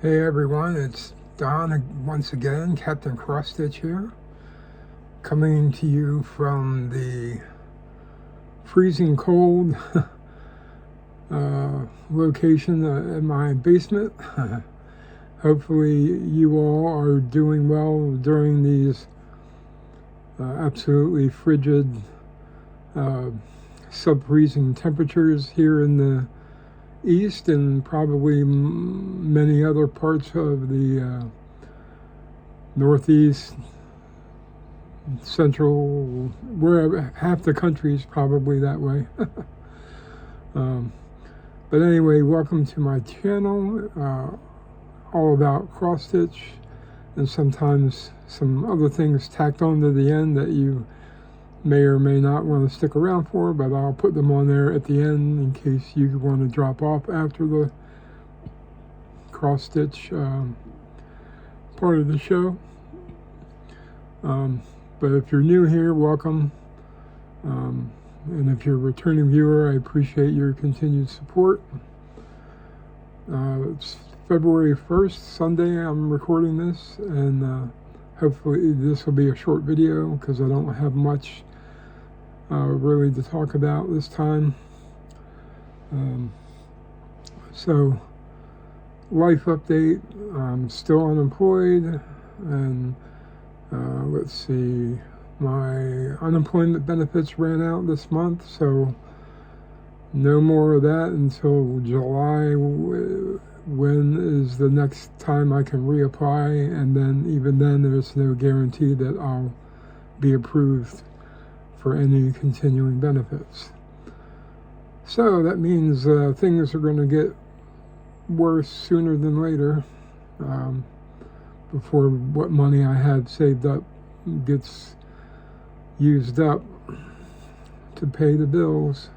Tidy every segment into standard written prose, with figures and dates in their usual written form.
Hey everyone, it's Don once again, Captain Cross Stitch here, coming to you from the freezing cold location in my basement. Hopefully you all are doing well during these absolutely frigid sub-freezing temperatures here in the east and probably many other parts of the northeast, central, wherever. Half the country is probably that way. But anyway, welcome to my channel, all about cross stitch and sometimes some other things tacked on to the end that you may or may not want to stick around for, but I'll put them on there at the end in case you want to drop off after the cross stitch part of the show. But if you're new here, welcome. And if you're a returning viewer, I appreciate your continued support. It's February 1st, Sunday, I'm recording this, and hopefully this will be a short video because I don't have much really to talk about this time. So, life update, I'm still unemployed, and let's see, my unemployment benefits ran out this month, so no more of that until July, when is the next time I can reapply, and then even then there's no guarantee that I'll be approved for any continuing benefits. So that means things are going to get worse sooner than later, before what money I had saved up gets used up to pay the bills.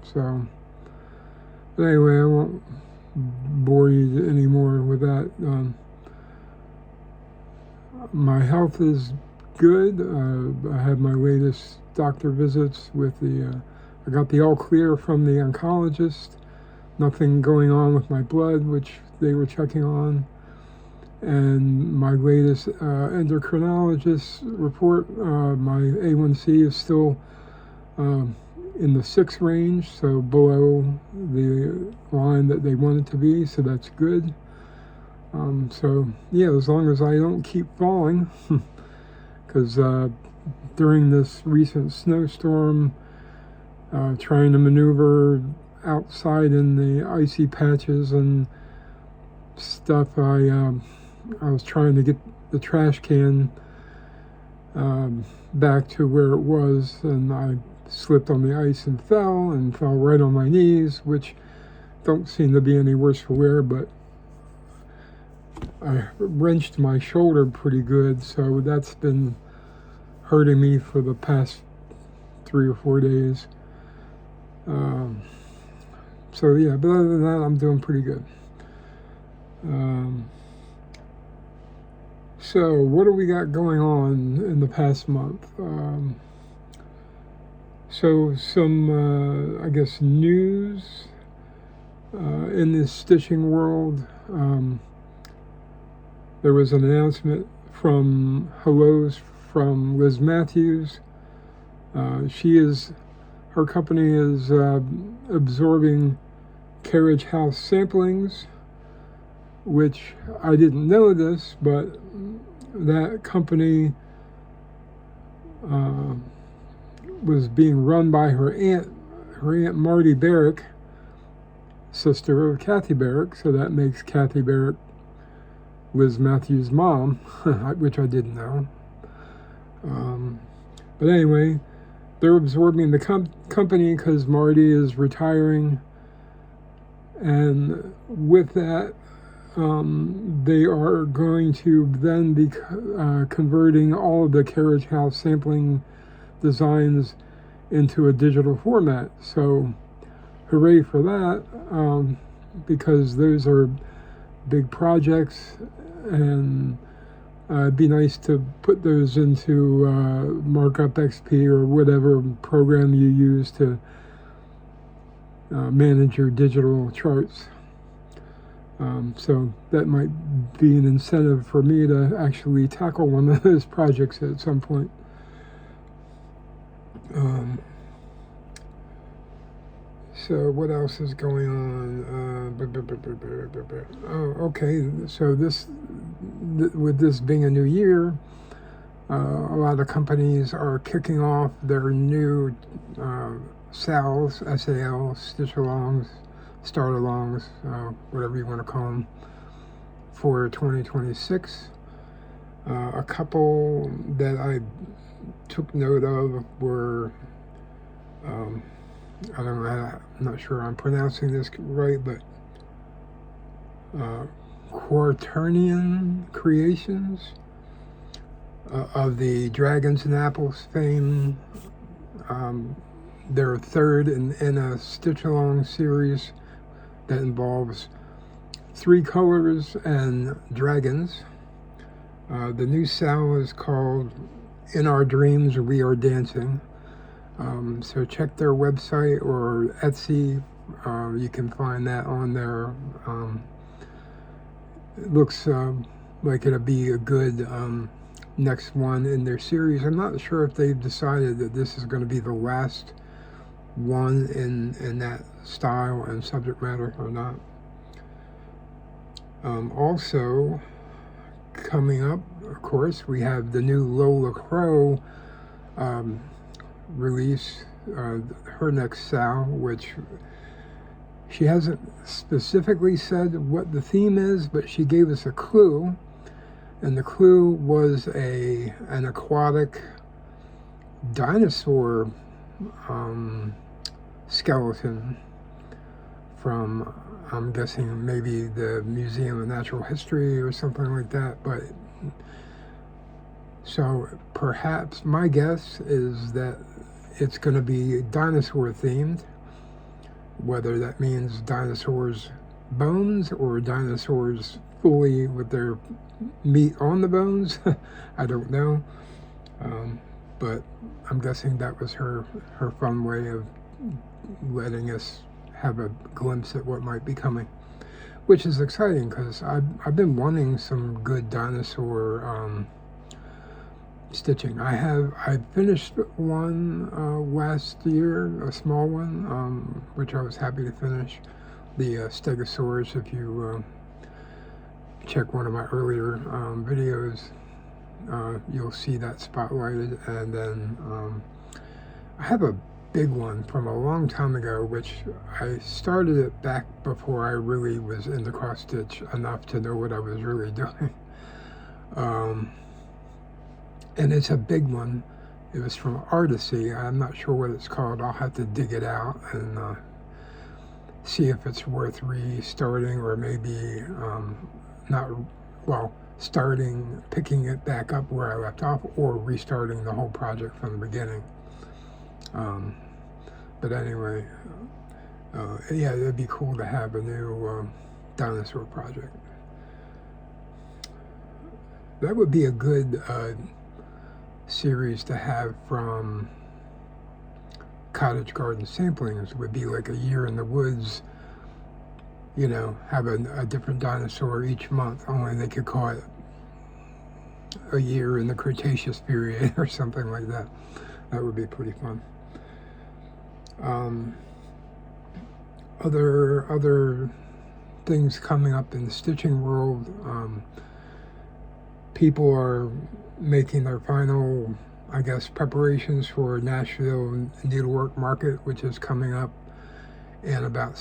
So, but anyway, I won't bore you anymore with that. My health is good. I had my latest doctor visits with I got the all clear from the oncologist. Nothing going on with my blood, which they were checking on. And my latest endocrinologist report, my A1C is still in the 6 range, so below the line that they want it to be, so that's good. So yeah, as long as I don't keep falling, because during this recent snowstorm, trying to maneuver outside in the icy patches and stuff, I was trying to get the trash can back to where it was, and I slipped on the ice and fell right on my knees, which don't seem to be any worse for wear, but I wrenched my shoulder pretty good, so that's been hurting me for the past 3 or 4 days. So yeah, but other than that, I'm doing pretty good. So what do we got going on in the past month? So some, I guess, news in this stitching world. There was an announcement from Hellos from Liz Matthews. Her company is absorbing Carriage house samplings, which I didn't know this, but that company was being run by her aunt Marty Barrick, sister of Kathy Barrick, so that makes Kathy Barrick Liz Matthews' mom, which I didn't know. But anyway, they're absorbing the company because Marty is retiring, and with that, they are going to then be converting all of the Carriage house sampling designs into a digital format. So hooray for that, because those are big projects, and it'd be nice to put those into Markup XP or whatever program you use to manage your digital charts. So that might be an incentive for me to actually tackle one of those projects at some point. So what else is going on? Oh, okay. So with this being a new year, a lot of companies are kicking off their new SALs, SAL, stitch-alongs, start-alongs, whatever you want to call them, for 2026. A couple that I took note of were, I don't know, I'm not sure I'm pronouncing this right, but Quarternion Creations, of the Dragons and Apples fame. Their third in a stitch-along series that involves 3 colors and dragons. The new SAL is called In Our Dreams We Are Dancing. So check their website or Etsy. You can find that on there. It looks like it'll be a good next one in their series. I'm not sure if they've decided that this is going to be the last one in that style and subject matter or not. Also, coming up, of course, we have the new Lola Crow release, her next SAL, which she hasn't specifically said what the theme is, but she gave us a clue, and the clue was an aquatic dinosaur skeleton from, I'm guessing, maybe the Museum of Natural History or something like that. But so perhaps my guess is that it's going to be dinosaur themed, whether that means dinosaurs bones or dinosaurs fully with their meat on the bones. I don't know, but I'm guessing that was her fun way of letting us have a glimpse at what might be coming, which is exciting because I've been wanting some good dinosaur stitching. I finished one last year, a small one, which I was happy to finish. The Stegosaurus. If you check one of my earlier videos, you'll see that spotlighted. And then I have a big one from a long time ago, which I started it back before I really was into cross stitch enough to know what I was really doing. And it's a big one. It was from Artisy. I'm not sure what it's called. I'll have to dig it out and see if it's worth restarting, or maybe picking it back up where I left off, or restarting the whole project from the beginning. But anyway, yeah, it'd be cool to have a new dinosaur project. That would be a good series to have from Cottage Garden Samplings. Would be like a year in the woods, have a different dinosaur each month, only they could call it a year in the Cretaceous period or something like that. That would be pretty fun. Other things coming up in the stitching world. People are making their final, I guess, preparations for Nashville Needlework Market, which is coming up in about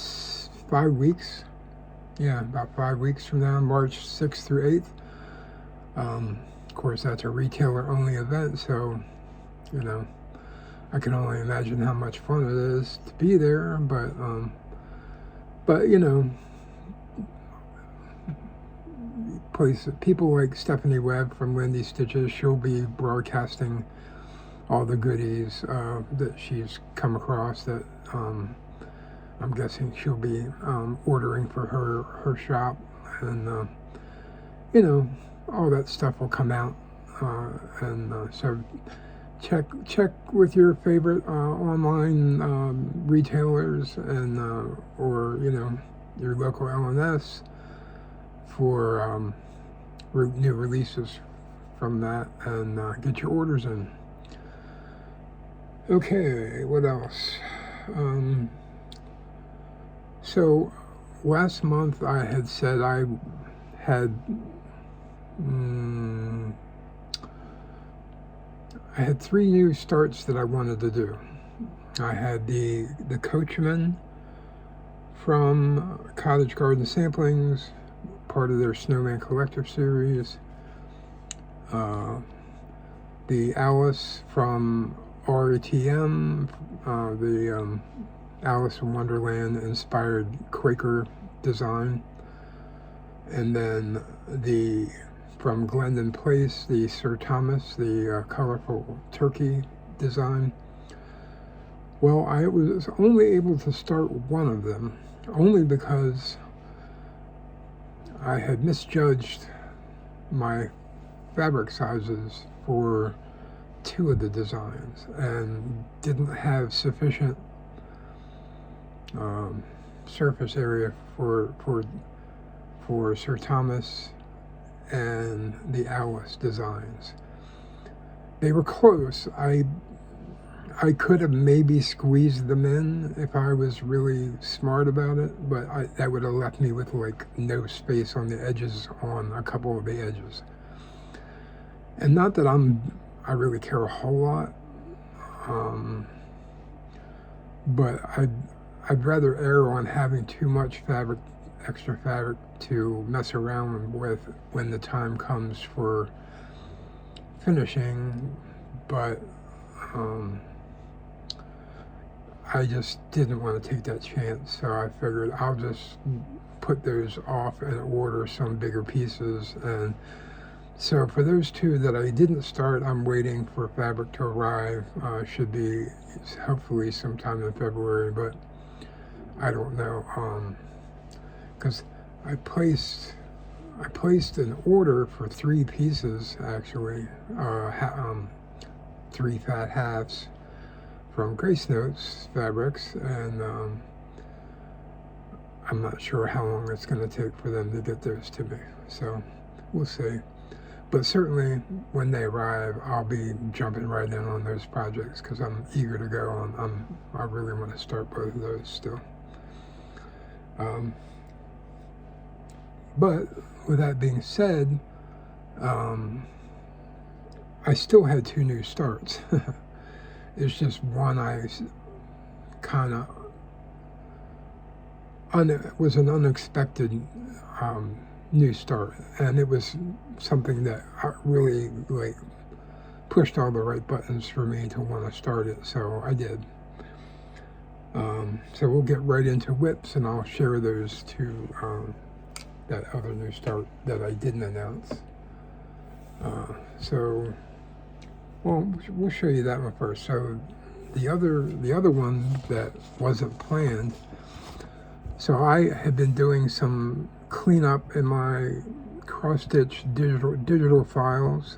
5 weeks. Yeah, about 5 weeks from now, March 6th through 8th. Of course, that's a retailer-only event, so, I can only imagine how much fun it is to be there, but people like Stephanie Webb from Lindy Stitches, she'll be broadcasting all the goodies that she's come across that I'm guessing she'll be ordering for her shop, and all that stuff will come out, and so check with your favorite online retailers, and or your local LNS, for new releases from that, and get your orders in. Okay, what else? So last month I had said I had I had 3 new starts that I wanted to do. I had the Coachman from Cottage Garden Samplings, part of their Snowman Collector series. The Alice from RATM, the Alice in Wonderland inspired Quaker design. And then from Glendon Place, the Sir Thomas, the colorful turkey design. Well, I was only able to start one of them, only because I had misjudged my fabric sizes for 2 of the designs and didn't have sufficient surface area for Sir Thomas and the Alice designs. They were close. I could have maybe squeezed them in if I was really smart about it, but that would have left me with like no space on the edges, on a couple of the edges. And not that I really care a whole lot, but I'd rather err on having too much fabric, extra fabric to mess around with when the time comes for finishing, but I just didn't want to take that chance, so I figured I'll just put those off and order some bigger pieces. And so for those 2 that I didn't start, I'm waiting for fabric to arrive. Should be hopefully sometime in February, but I don't know, because I placed an order for 3 pieces, actually, 3 fat halves from Grace Notes Fabrics, and I'm not sure how long it's going to take for them to get those to me, so we'll see. But certainly when they arrive, I'll be jumping right in on those projects because I'm eager to go on. I really want to start both of those still. But with that being said, I still had 2 new starts. It's just one I kind of was an unexpected new start, and it was something that really like pushed all the right buttons for me to want to start it, so I did. So we'll get right into whips, and I'll share those 2, that other new start that I didn't announce. So, well, we'll show you that one first. So the other one that wasn't planned, so I had been doing some cleanup in my cross-stitch digital files,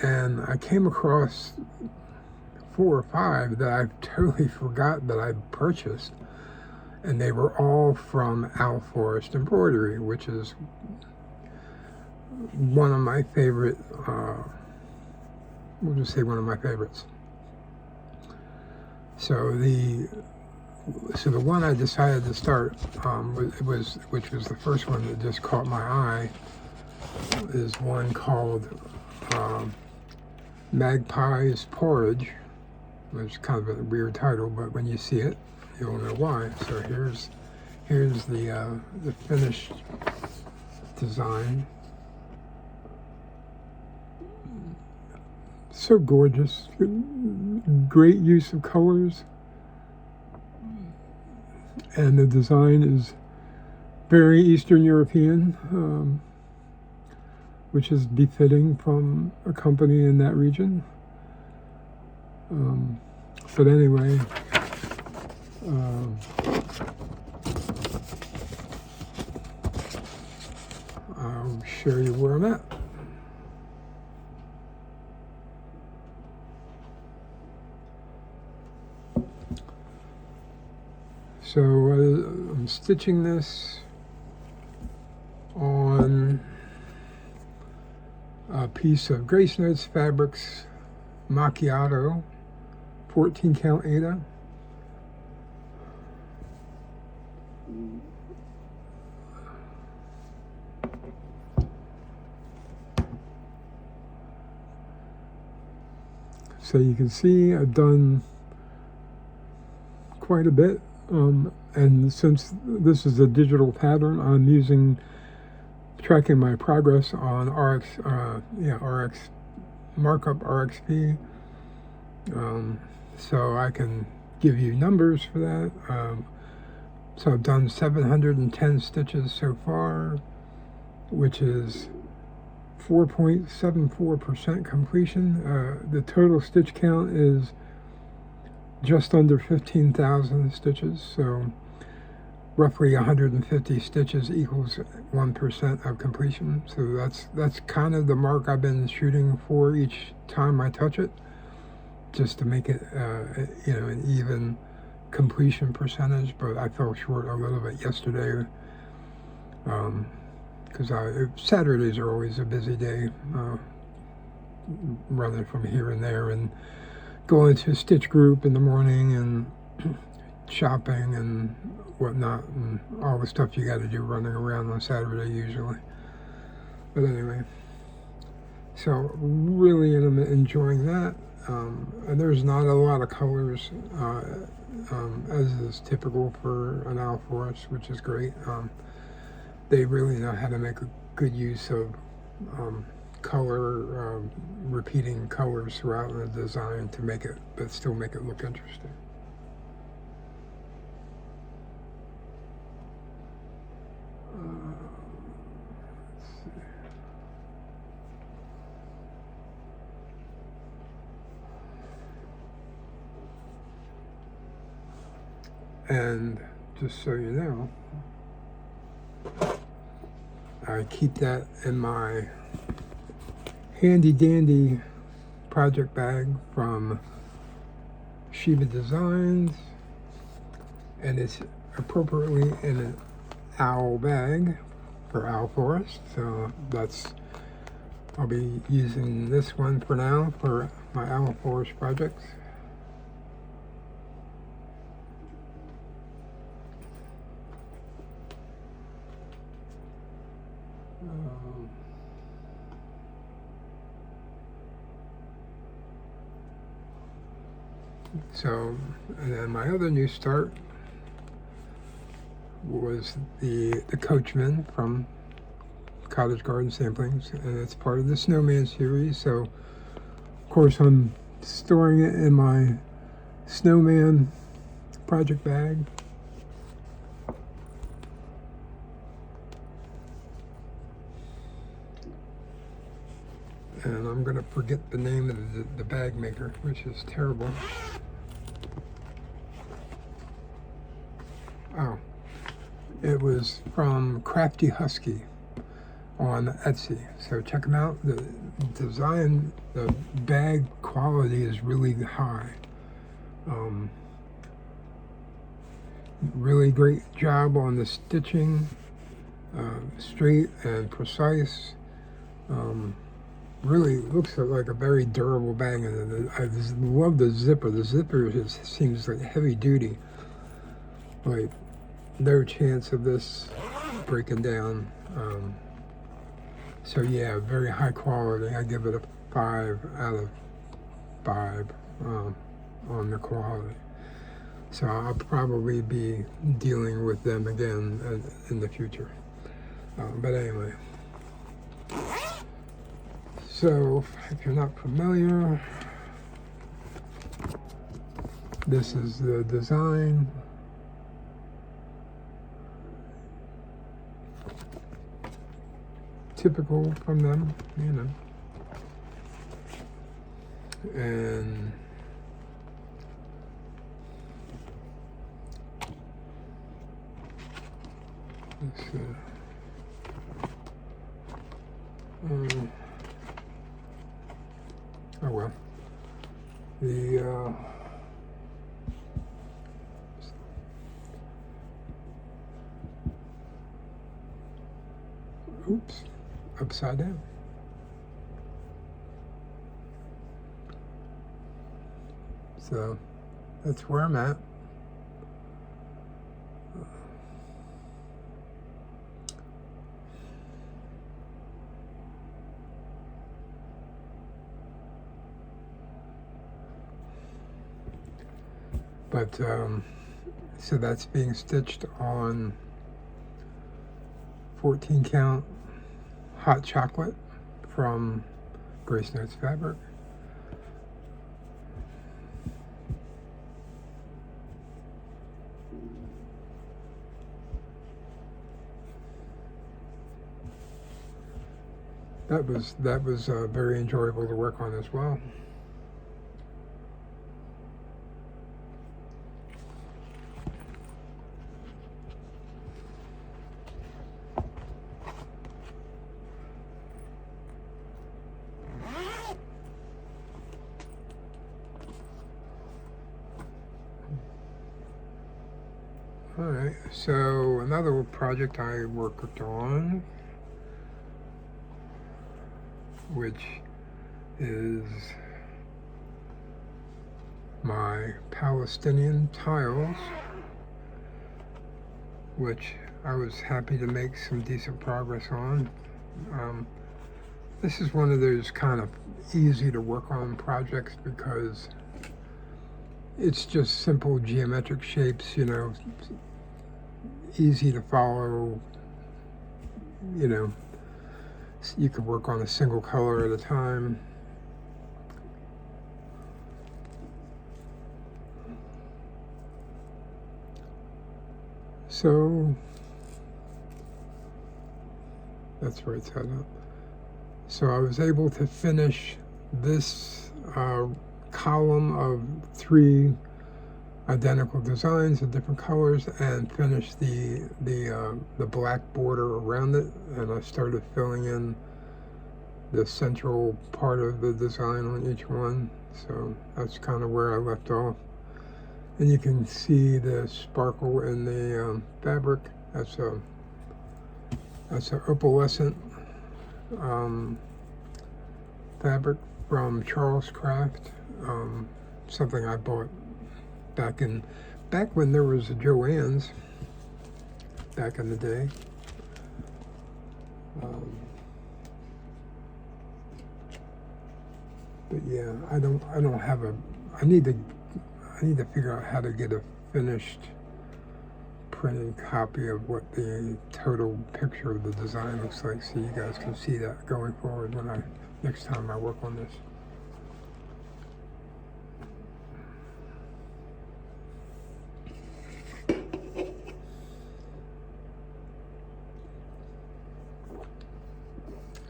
and I came across 4 or 5 that I totally forgot that I purchased, and they were all from Al Forest Embroidery, which is one of my favorite, we'll just say one of my favorites. So the one I decided to start, which was the first one that just caught my eye, is one called Magpie's Porridge, which is kind of a weird title, but when you see it, you'll know why. So here's the finished design. So gorgeous, great use of colors, and the design is very Eastern European, which is befitting from a company in that region. But anyway, I'll show you where I'm at. So I'm stitching this piece of Grace Notes Fabrics Macchiato 14 count Aida. So you can see I've done quite a bit, and since this is a digital pattern, I'm tracking my progress on RX markup RXP, so I can give you numbers for that. So I've done 710 stitches so far, which is 4.74% completion. The total stitch count is just under 15,000 stitches, so roughly 150 stitches equals 1% of completion. So that's kind of the mark I've been shooting for each time I touch it, just to make it an even completion percentage. But I fell short a little bit yesterday, because Saturdays are always a busy day, running from here and there and going to a stitch group in the morning and shopping and whatnot, and all the stuff you got to do running around on Saturday usually. But anyway, so really enjoying that. And there's not a lot of colors, as is typical for an owl forest, which is great. They really know how to make a good use of color, repeating colors throughout the design to make it, but still make it look interesting. Let's see. And just so you know, I keep that in my handy dandy project bag from Shiva Designs, and it's appropriately in an owl bag for owl forest. So I'll be using this one for now for my owl forest projects. So, and then my other new start was the Coachman from Cottage Garden Samplings, and it's part of the Snowman series. So, of course, I'm storing it in my Snowman project bag. And I'm going to forget the name of the bag maker, which is terrible. Oh, it was from Crafty Husky on Etsy. So check them out. The design, the bag quality is really high. Really great job on the stitching, straight and precise. Really looks like a very durable bag, and I love the zipper. The zipper just seems like heavy duty. Like no chance of this breaking down. So yeah, very high quality. I give it a 5 out of 5 on the quality. So I'll probably be dealing with them again in the future. But anyway. So, if you're not familiar, this is the design. Typical from them, you know. And let's see. Oh well. Oops, upside down. So that's where I'm at. But so that's being stitched on 14 count hot chocolate from Grace Notes fabric. That was very enjoyable to work on as well. Alright, so another project I worked on, which is my Palestinian tiles, which I was happy to make some decent progress on. This is one of those kind of easy to work on projects because it's just simple geometric shapes, you know, easy to follow, you know. You could work on a single color at a time. So that's where it's set up. So I was able to finish this column of 3 identical designs of different colors and finish the black border around it, and I started filling in the central part of the design on each one. So that's kind of where I left off, and you can see the sparkle in the fabric. That's a opalescent fabric from Charles Craft, something I bought back when there was a Joann's back in the day. But yeah, I don't have a. I need to figure out how to get a finished printed copy of what the total picture of the design looks like, so you guys can see that going forward when next time I work on this.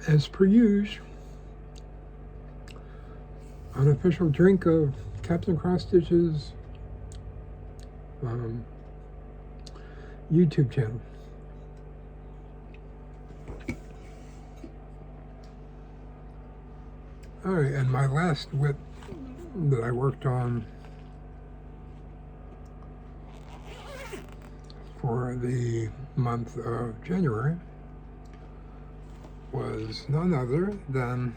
As per usual, unofficial drink of Captain Cross Stitch's YouTube channel. Alright, and my last whip that I worked on for the month of January was none other than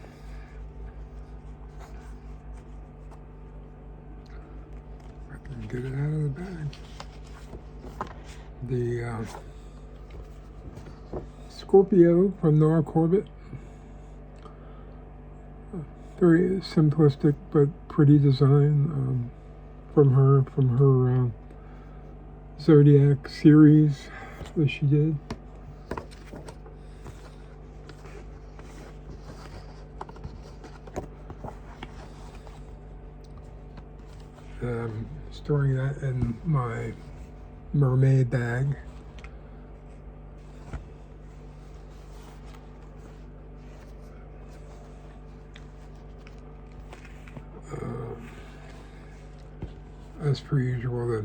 I can get it out of the bag. The Scorpio from Nora Corbett. Very simplistic but pretty design from her Zodiac series that she did. Storing that in my mermaid bag. As per usual, the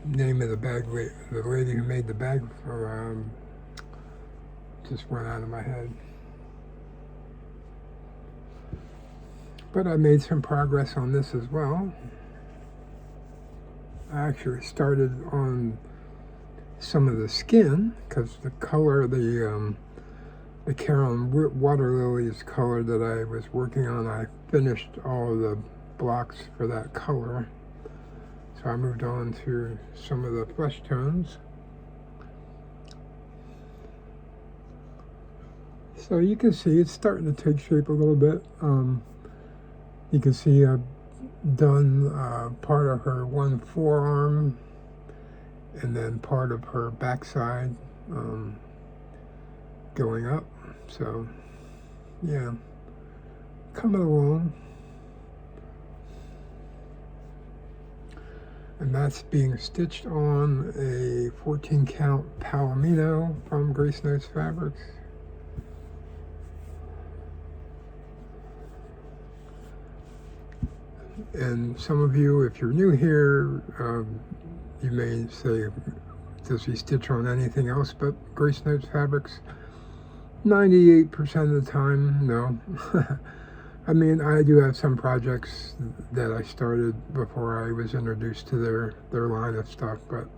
name of the bag, the lady who made the bag for, just went out of my head. But I made some progress on this as well. I actually started on some of the skin because the color, the the Carolyn water lilies color that I was working on. I finished all of the blocks for that color. So I moved on to some of the flesh tones. So you can see it's starting to take shape a little bit. You can see I've done part of her one forearm and then part of her backside going up. So yeah, coming along. And that's being stitched on a 14 count Palomino from Grace Notes Fabrics. And some of you, if you're new here, you may say, does he stitch on anything else but Grace Notes Fabrics? 98% of the time, no. I mean, I do have some projects that I started before I was introduced to their line of stuff, but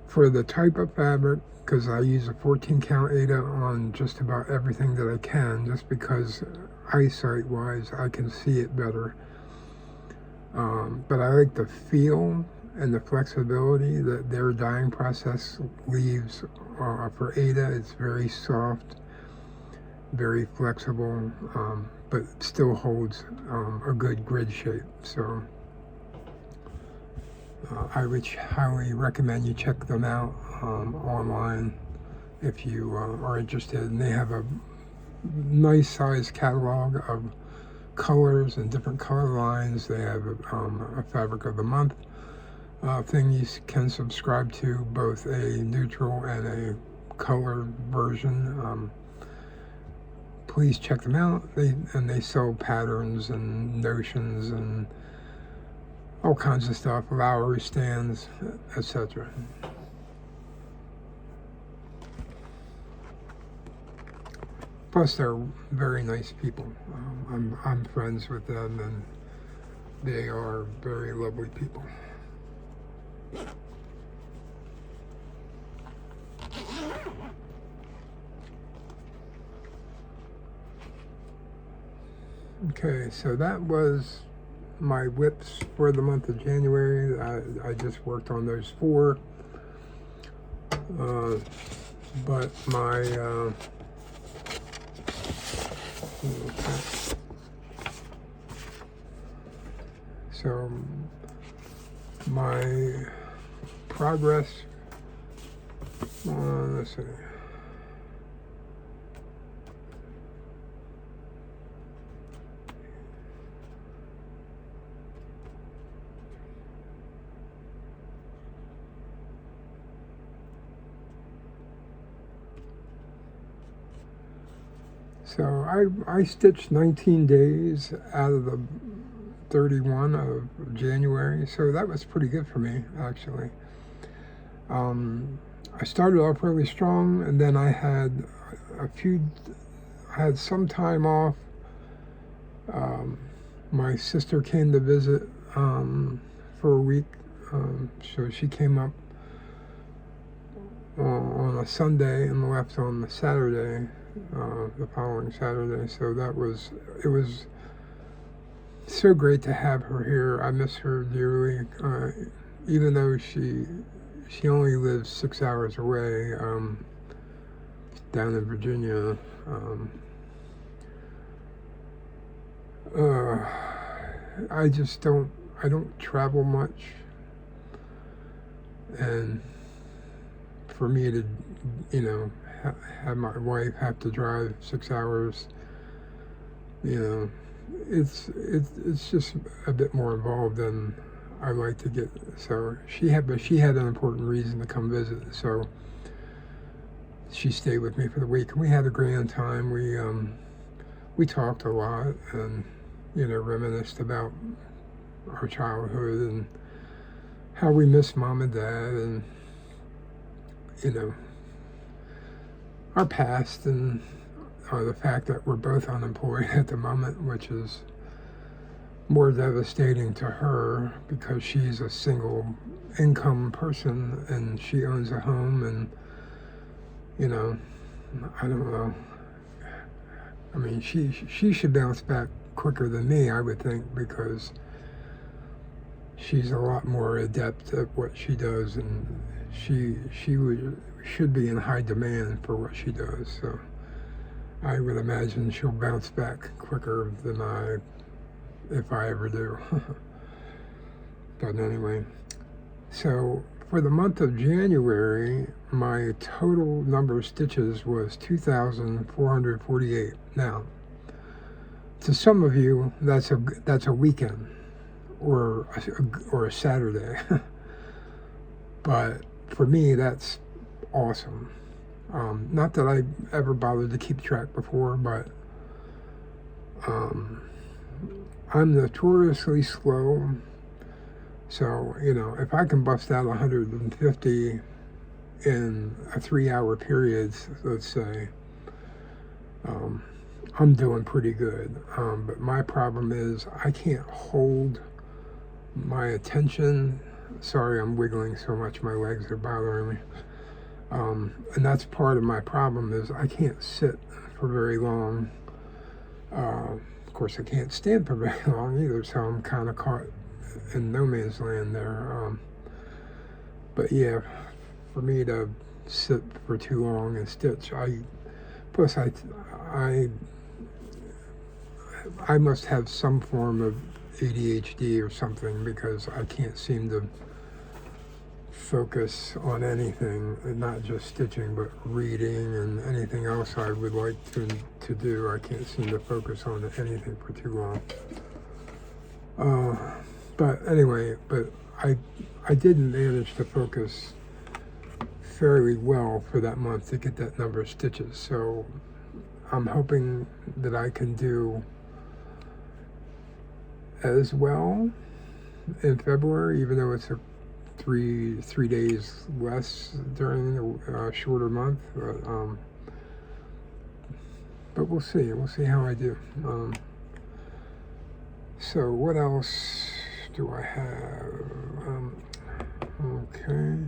for the type of fabric, because I use a 14 count Aida on just about everything that I can, just because eyesight wise I can see it better. But I like the feel and the flexibility that their dyeing process leaves for Aida. It's very soft, very flexible, but still holds a good grid shape. So I would highly recommend you check them out online if you are interested. And they have a nice size catalog of colors and different color lines. They have a fabric of the month thing you can subscribe to, both a neutral and a color version. Please check them out. They sell patterns and notions and all kinds of stuff, Lowry stands, etc. Plus, they're very nice people. I'm friends with them, and they are very lovely people. Okay, so that was my whips for the month of January. I just worked on those 4. But my so my progress on, let's see. So I stitched 19 days out of the 31 of January, so that was pretty good for me, actually. I started off really strong, and then I had some time off. My sister came to visit for a week, so she came up on a Sunday and left on the Saturday. The following Saturday, so it was so great to have her here. I miss her dearly, even though she only lives 6 hours away, down in Virginia. I don't travel much, and for me to, have my wife have to drive 6 hours, it's just a bit more involved than I like to get. So she had an important reason to come visit, so she stayed with me for the week, and we had a grand time. We talked a lot and reminisced about our childhood and how we miss mom and dad, and our past, and the fact that we're both unemployed at the moment, which is more devastating to her because she's a single income person and she owns a home, and I don't know. I mean, she should bounce back quicker than me, I would think, because she's a lot more adept at what she does, and should be in high demand for what she does. So I would imagine she'll bounce back quicker than if I ever do. But anyway, so for the month of January, my total number of stitches was 2,448. Now, to some of you, that's a weekend or a Saturday. But for me, that's awesome. Not that I ever bothered to keep track before, but I'm notoriously slow. So, if I can bust out 150 in a 3-hour period, let's say, I'm doing pretty good. But my problem is I can't hold my attention. Sorry, I'm wiggling so much, my legs are bothering me. And that's part of my problem is I can't sit for very long. Of course, I can't stand for very long either, so I'm kind of caught in no man's land there. But yeah, for me to sit for too long and stitch, plus I must have some form of ADHD or something, because I can't seem to focus on anything, not just stitching, but reading and anything else I would like to do. I can't seem to focus on anything for too long. But anyway, I did manage to focus fairly well for that month to get that number of stitches. So I'm hoping that I can do as well in February, even though it's a three days less during a shorter month. But we'll see. We'll see how I do. So what else do I have? Okay.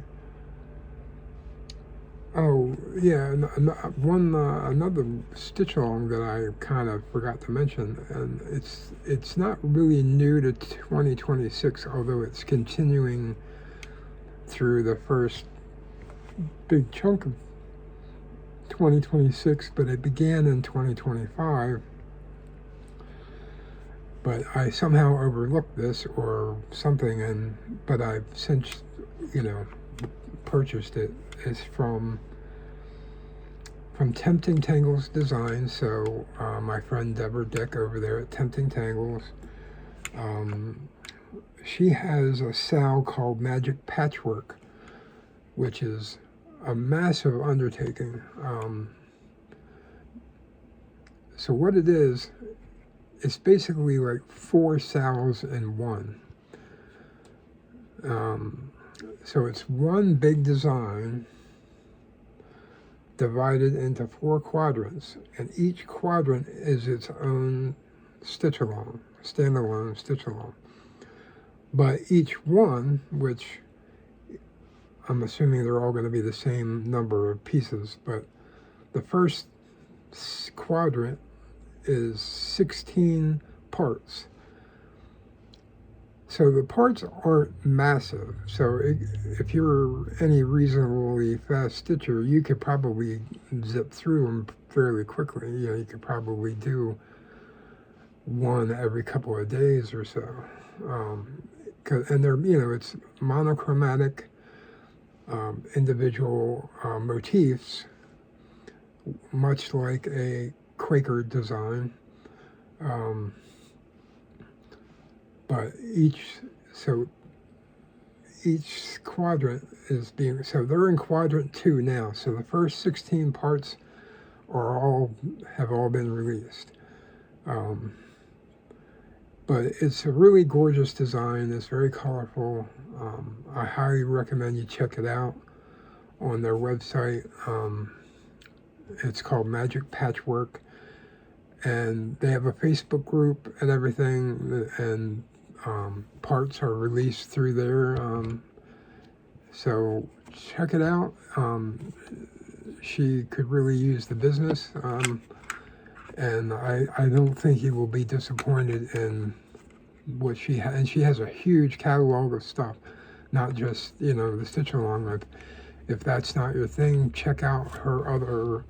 Oh yeah, another stitch along that I kind of forgot to mention, and it's not really new to 2026, although it's continuing through the first big chunk of 2026, but it began in 2025. But I somehow overlooked this or something, but I've since, purchased it. It's from Tempting Tangles Design. So my friend Deborah Dick over there at Tempting Tangles, she has a SAL called Magic Patchwork, which is a massive undertaking. So what it is, it's basically like 4 SALs in one. So it's one big design divided into 4 quadrants, and each quadrant is its own stitch along, standalone stitch along. But each one, which I'm assuming they're all going to be the same number of pieces, but the first quadrant is 16 parts. So the parts aren't massive. So if you're any reasonably fast stitcher, you could probably zip through them fairly quickly. You could probably do one every couple of days or so. And they're, it's monochromatic, individual motifs, much like a Quaker design. But each quadrant is so they're in quadrant 2 now. So the first 16 parts have all been released. But it's a really gorgeous design. It's very colorful. I highly recommend you check it out on their website. It's called Magic Patchwork, and they have a Facebook group and everything, and parts are released through there. So check it out. she could really use the business, and I don't think he will be disappointed in what she has. And she has a huge catalog of stuff, not just, the stitch along. If that's not your thing, check out her other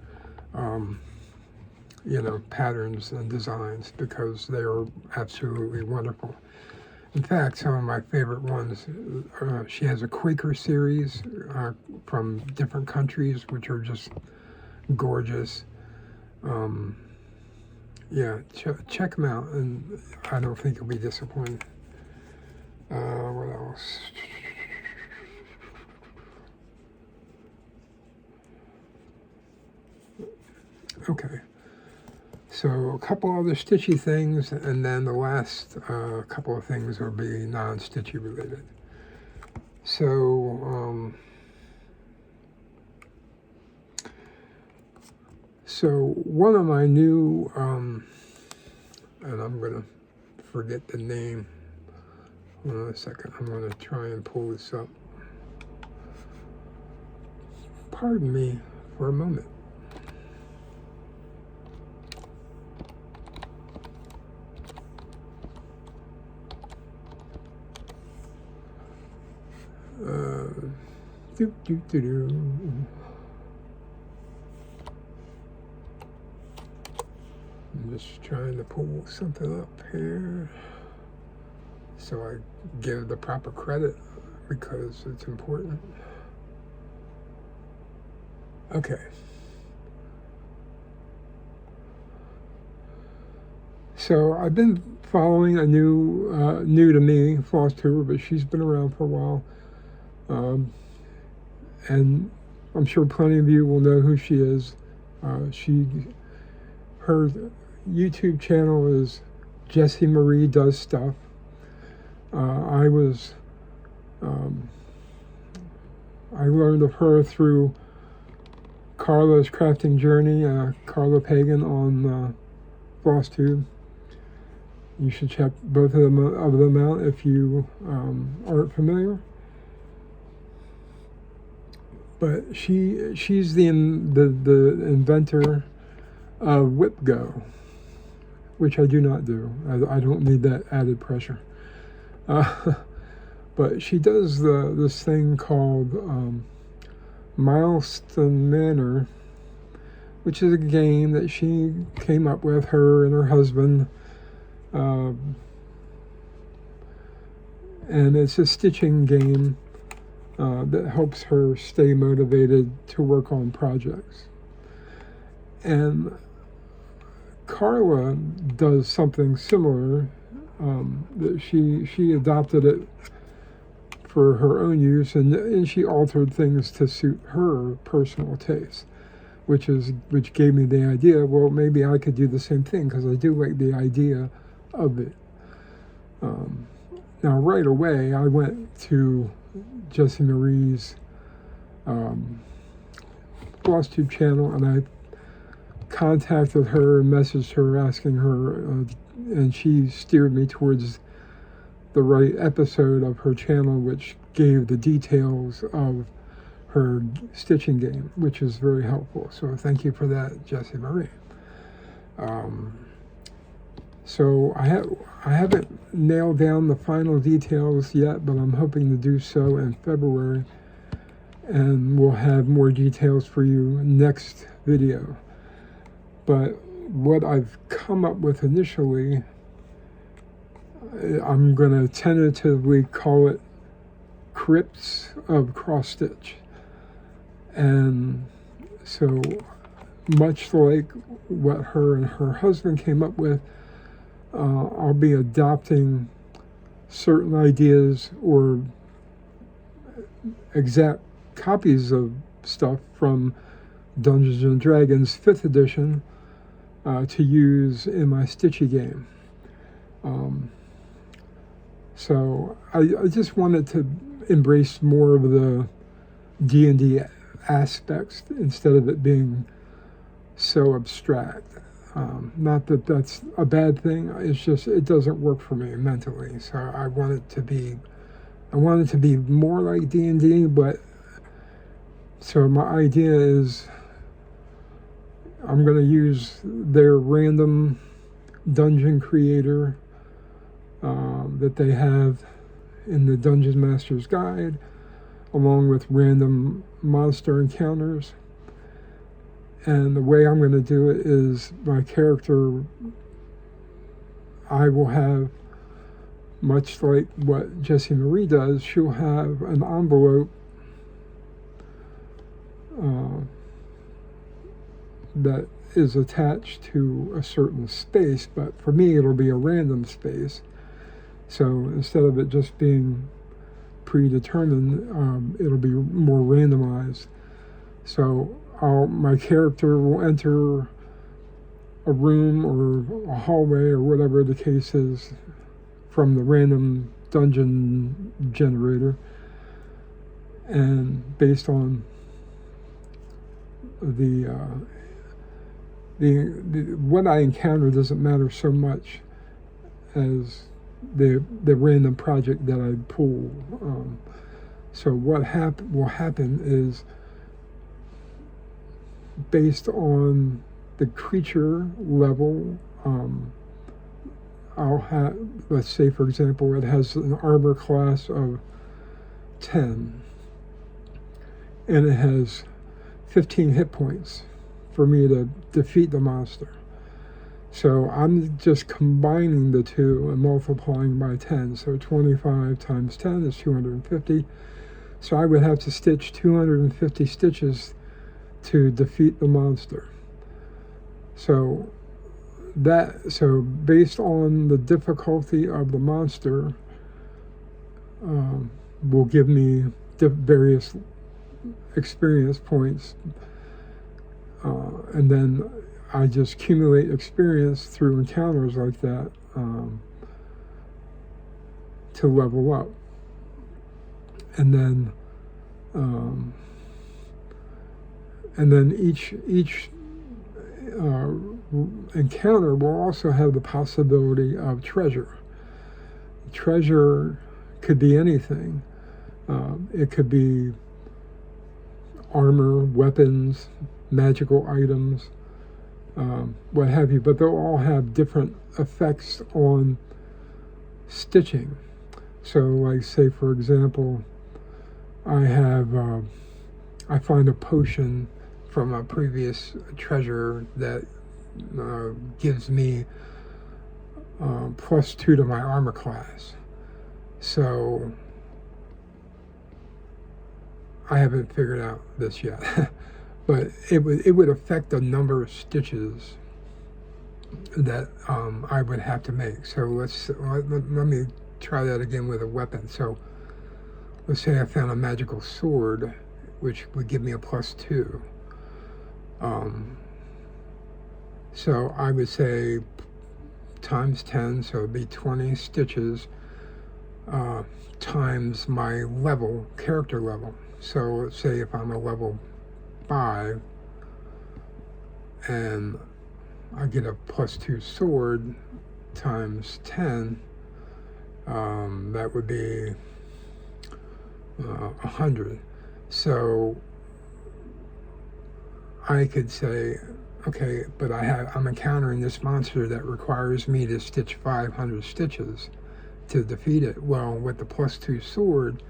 patterns and designs, because they are absolutely wonderful. In fact, some of my favorite ones, she has a Quaker series from different countries, which are just gorgeous. Check them out, and I don't think you'll be disappointed. What else? Okay. So a couple other stitchy things, and then the last couple of things will be non-stitchy related. So, one of my new, and I'm going to forget the name. Hold on a second. I'm going to try and pull this up. Pardon me for a moment. I'm just trying to pull something up here so I give the proper credit, because it's important. Okay. So I've been following a new to me Floss tuber, but she's been around for a while. And I'm sure plenty of you will know who she is. Her YouTube channel is Jessie Marie Does Stuff. I learned of her through Carla's Crafting Journey, Carla Pagan on FlossTube. You should check both of them out if you aren't familiar. But she's the inventor of Whip Go, which I do not do. I don't need that added pressure. But she does this thing called Milestone Manor, which is a game that she came up with, her and her husband. And it's a stitching game that helps her stay motivated to work on projects. And Carla does something similar. That she adopted it for her own use, and she altered things to suit her personal taste, which gave me the idea, well, maybe I could do the same thing, because I do like the idea of it. Now, right away, I went to Jessie Marie's FlossTube channel, and I contacted her and messaged her asking her, and she steered me towards the right episode of her channel, which gave the details of her stitching game, which is very helpful. So thank you for that, Jessie Marie. So I haven't nailed down the final details yet, but I'm hoping to do so in February, and we'll have more details for you next video. But what I've come up with initially, I'm going to tentatively call it Crypts of Cross Stitch. And so, much like what her and her husband came up with, I'll be adopting certain ideas or exact copies of stuff from Dungeons and Dragons 5th edition to use in my stitchy game. So I just wanted to embrace more of the D&D aspects instead of it being so abstract. Not that that's a bad thing. It's just it doesn't work for me mentally. So I want it to be more like D&D. But so my idea is I'm going to use their random dungeon creator that they have in the Dungeon Master's Guide, along with random monster encounters. And the way I'm going to do it is my character, I will have, much like what Jessie Marie does, she'll have an envelope that is attached to a certain space, but for me it'll be a random space. So instead of it just being predetermined, it'll be more randomized. So my character will enter a room or a hallway or whatever the case is from the random dungeon generator, and based on the what I encounter doesn't matter so much as the random project that I pull. So what will happen is, based on the creature level, I'll have, let's say for example, it has an armor class of 10, and it has 15 hit points for me to defeat the monster. So I'm just combining the two and multiplying by 10. So 25 times 10 is 250. So I would have to stitch 250 stitches to defeat the monster. So based on the difficulty of the monster, will give me various experience points, and then I just accumulate experience through encounters like that to level up. And then each encounter will also have the possibility of treasure. Treasure could be anything. It could be armor, weapons, magical items, what have you, but they'll all have different effects on stitching. So like, say for example, I find a potion from a previous treasure that gives me +2 to my armor class. So I haven't figured out this yet, but it would affect the number of stitches that I would have to make. So let me try that again with a weapon. So let's say I found a magical sword, which would give me a +2. So I would say times 10, so it'd be 20 stitches times my level, character level. So let's say if I'm a level 5 and I get a +2 sword times 10, that would be 100. So I could say, okay, but I'm encountering this monster that requires me to stitch 500 stitches to defeat it. Well, with the +2 sword,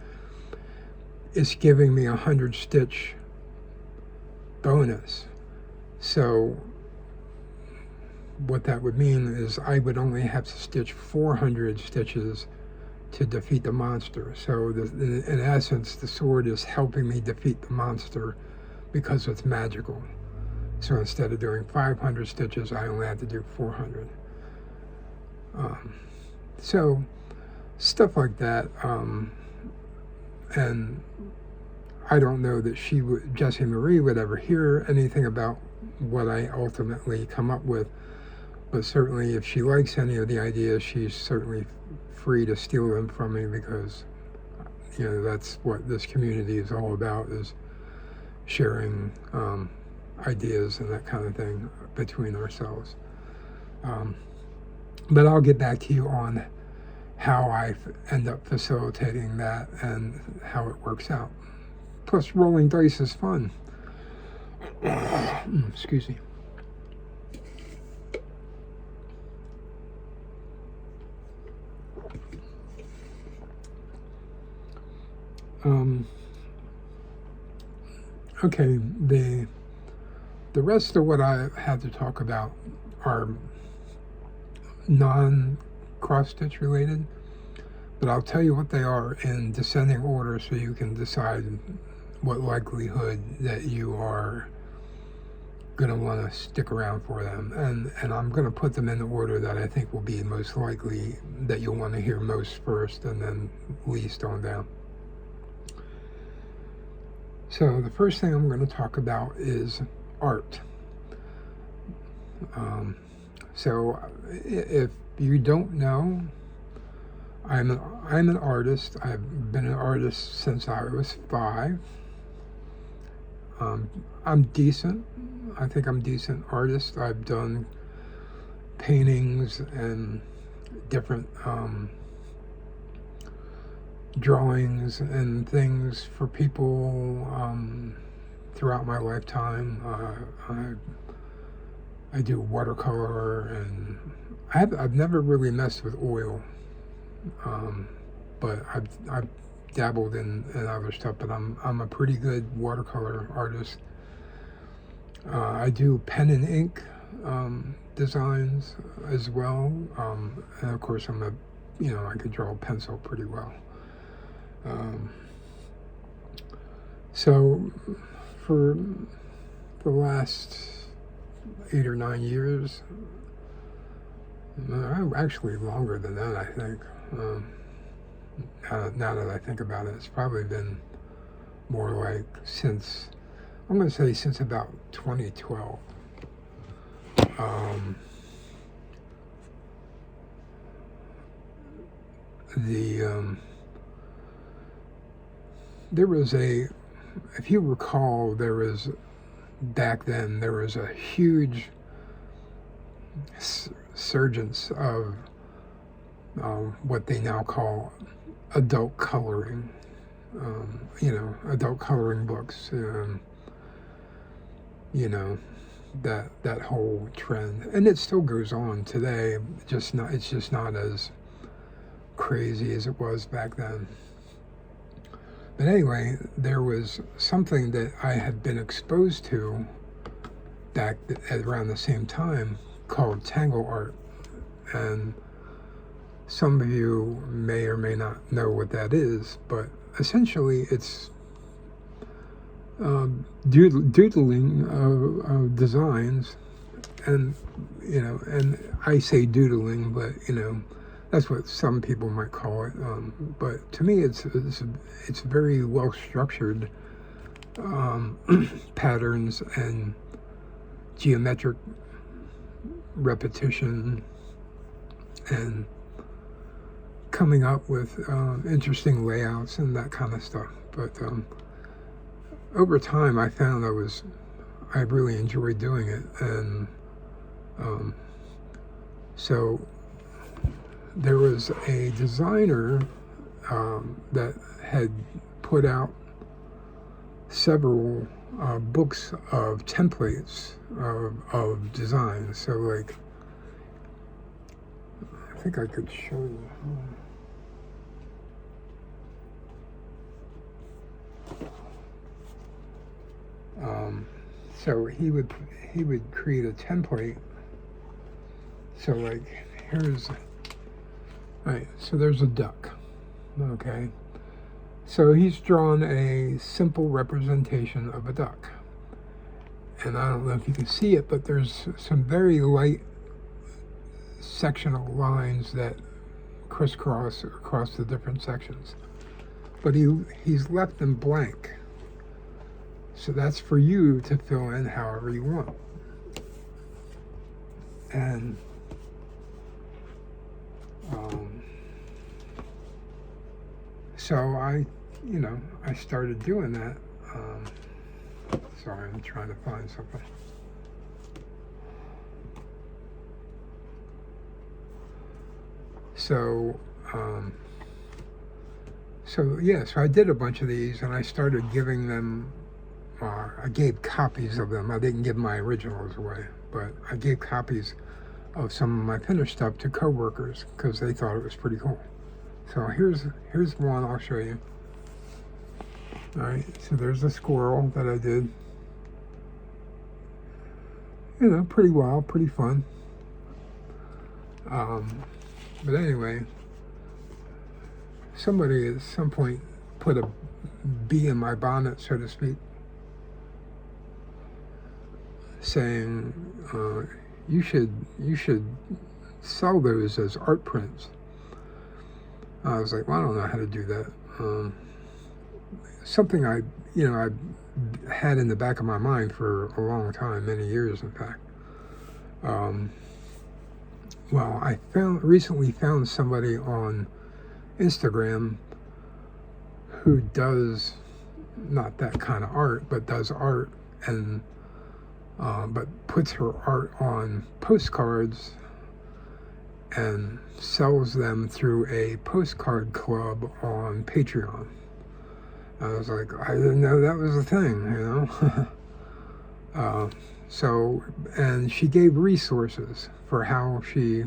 it's giving me 100 stitch bonus. So what that would mean is I would only have to stitch 400 stitches to defeat the monster. So in essence, the sword is helping me defeat the monster because it's magical. So instead of doing 500 stitches, I only have to do 400. So stuff like that. And I don't know that Jessie Marie would ever hear anything about what I ultimately come up with. But certainly if she likes any of the ideas, she's certainly free to steal them from me, because that's what this community is all about, is sharing ideas and that kind of thing between ourselves. But I'll get back to you on how I end up facilitating that and how it works out. Plus, rolling dice is fun. Excuse me. Okay, the rest of what I had to talk about are non-cross-stitch related, but I'll tell you what they are in descending order so you can decide what likelihood that you are going to want to stick around for them. And I'm going to put them in the order that I think will be most likely that you'll want to hear most first and then least on down. So the first thing I'm going to talk about is art. So if you don't know, I'm an artist. I've been an artist since I was 5. I'm decent. I think I'm a decent artist. I've done paintings and different drawings and things for people throughout my lifetime. I do watercolor, and I've never really messed with oil, but I've dabbled in other stuff. But I'm a pretty good watercolor artist. I do pen and ink designs as well, and of course I could draw a pencil pretty well. So for the last 8 or 9 years, actually longer than that, I think. Now that I think about it, it's probably been more like since about 2012. There was if you recall, back then there was a huge surgence of what they now call adult coloring. Adult coloring books. That whole trend, and it still goes on today. It's just not as crazy as it was back then. But anyway, there was something that I had been exposed to back at around the same time called tangle art, and some of you may or may not know what that is, but essentially it's doodling of designs, and I say doodling, but that's what some people might call it. But to me, it's very well structured patterns and geometric repetition and coming up with interesting layouts and that kind of stuff. But over time, I found I really enjoyed doing it, and so there was a designer that had put out several books of templates of designs. So, like, I think I could show you. So he would create a template. So, like, so there's a duck, okay? So he's drawn a simple representation of a duck. And I don't know if you can see it, but there's some very light sectional lines that crisscross across the different sections. But he's left them blank. So that's for you to fill in however you want. And so I started doing that. Sorry, I'm trying to find something. So I did a bunch of these, and I started giving them. I gave copies of them. I didn't give my originals away, but I gave copies of some of my finished stuff to coworkers because they thought it was pretty cool. So here's one I'll show you. Alright, so there's a squirrel that I did. You know, pretty wild, pretty fun. But anyway, somebody at some point put a bee in my bonnet, so to speak, saying, you should sell those as art prints. I was like, well, I don't know how to do that. Something I had in the back of my mind for a long time, many years, in fact. Well, I recently found somebody on Instagram who does not that kind of art, but does art, and but puts her art on postcards and sells them through a postcard club on Patreon. I was like, I didn't know that was a thing, So, and she gave resources for how she,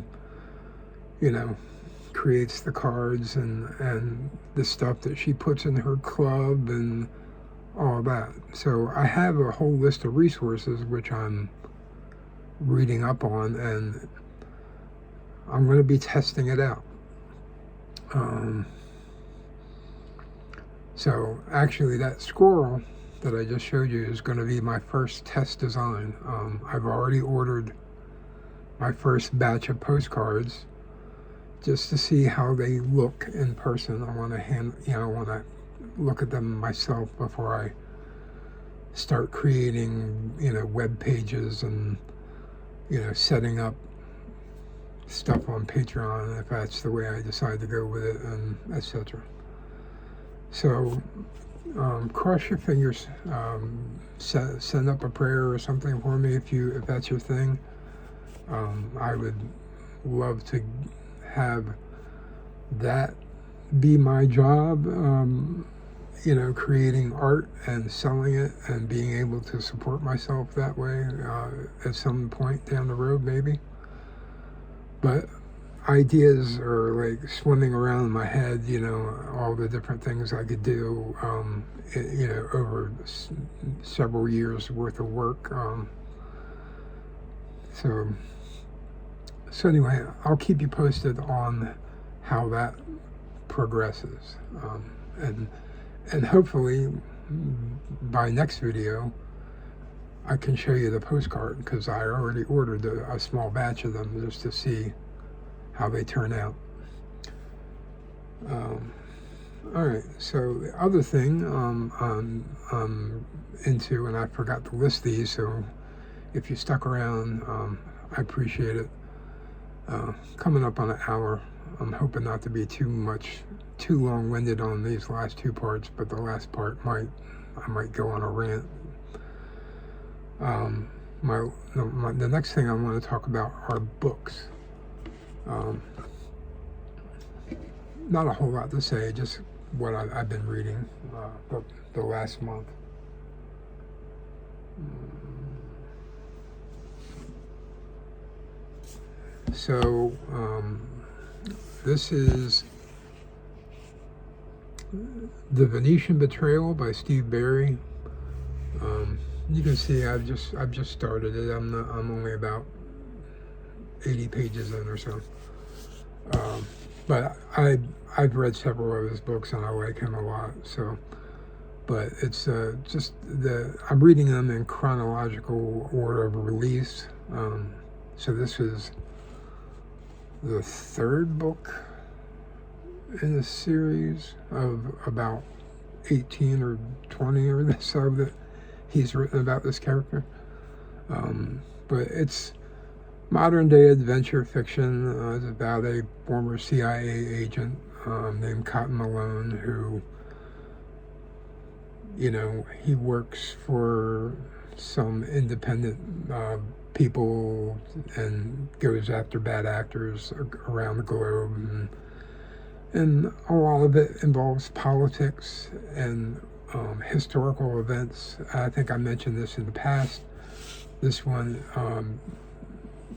creates the cards and the stuff that she puts in her club and all that. So I have a whole list of resources which I'm reading up on, and I'm going to be testing it out. So actually that squirrel that I just showed you is going to be my first test design. I've already ordered my first batch of postcards just to see how they look in person. I want to look at them myself before I start creating, web pages and, setting up stuff on Patreon if that's the way I decide to go with it, and etc. So cross your fingers, send up a prayer or something for me if that's your thing. I would love to have that be my job, creating art and selling it and being able to support myself that way at some point down the road, maybe. But ideas are like swimming around in my head, all the different things I could do, over several years worth of work. So anyway, I'll keep you posted on how that progresses. And hopefully by next video, I can show you the postcard, because I already ordered a small batch of them just to see how they turn out. All right, so the other thing I'm into, and I forgot to list these, so if you stuck around, I appreciate it. Coming up on an hour. I'm hoping not to be too long-winded on these last two parts, but the last part I might go on a rant. The next thing I want to talk about are books. Not a whole lot to say, just what I've been reading the last month. So this is The Venetian Betrayal by Steve Berry. You can see I've just started it. I'm only about 80 pages in or so. But I've read several of his books and I like him a lot. So, but it's I'm reading them in chronological order of release. So this is the third book in a series of about 18 or 20 or so that he's written about this character. But it's modern day adventure fiction. It's about a former CIA agent named Cotton Malone who, he works for some independent people and goes after bad actors around the globe, and a lot of it involves politics and historical events. I think I mentioned this in the past. This one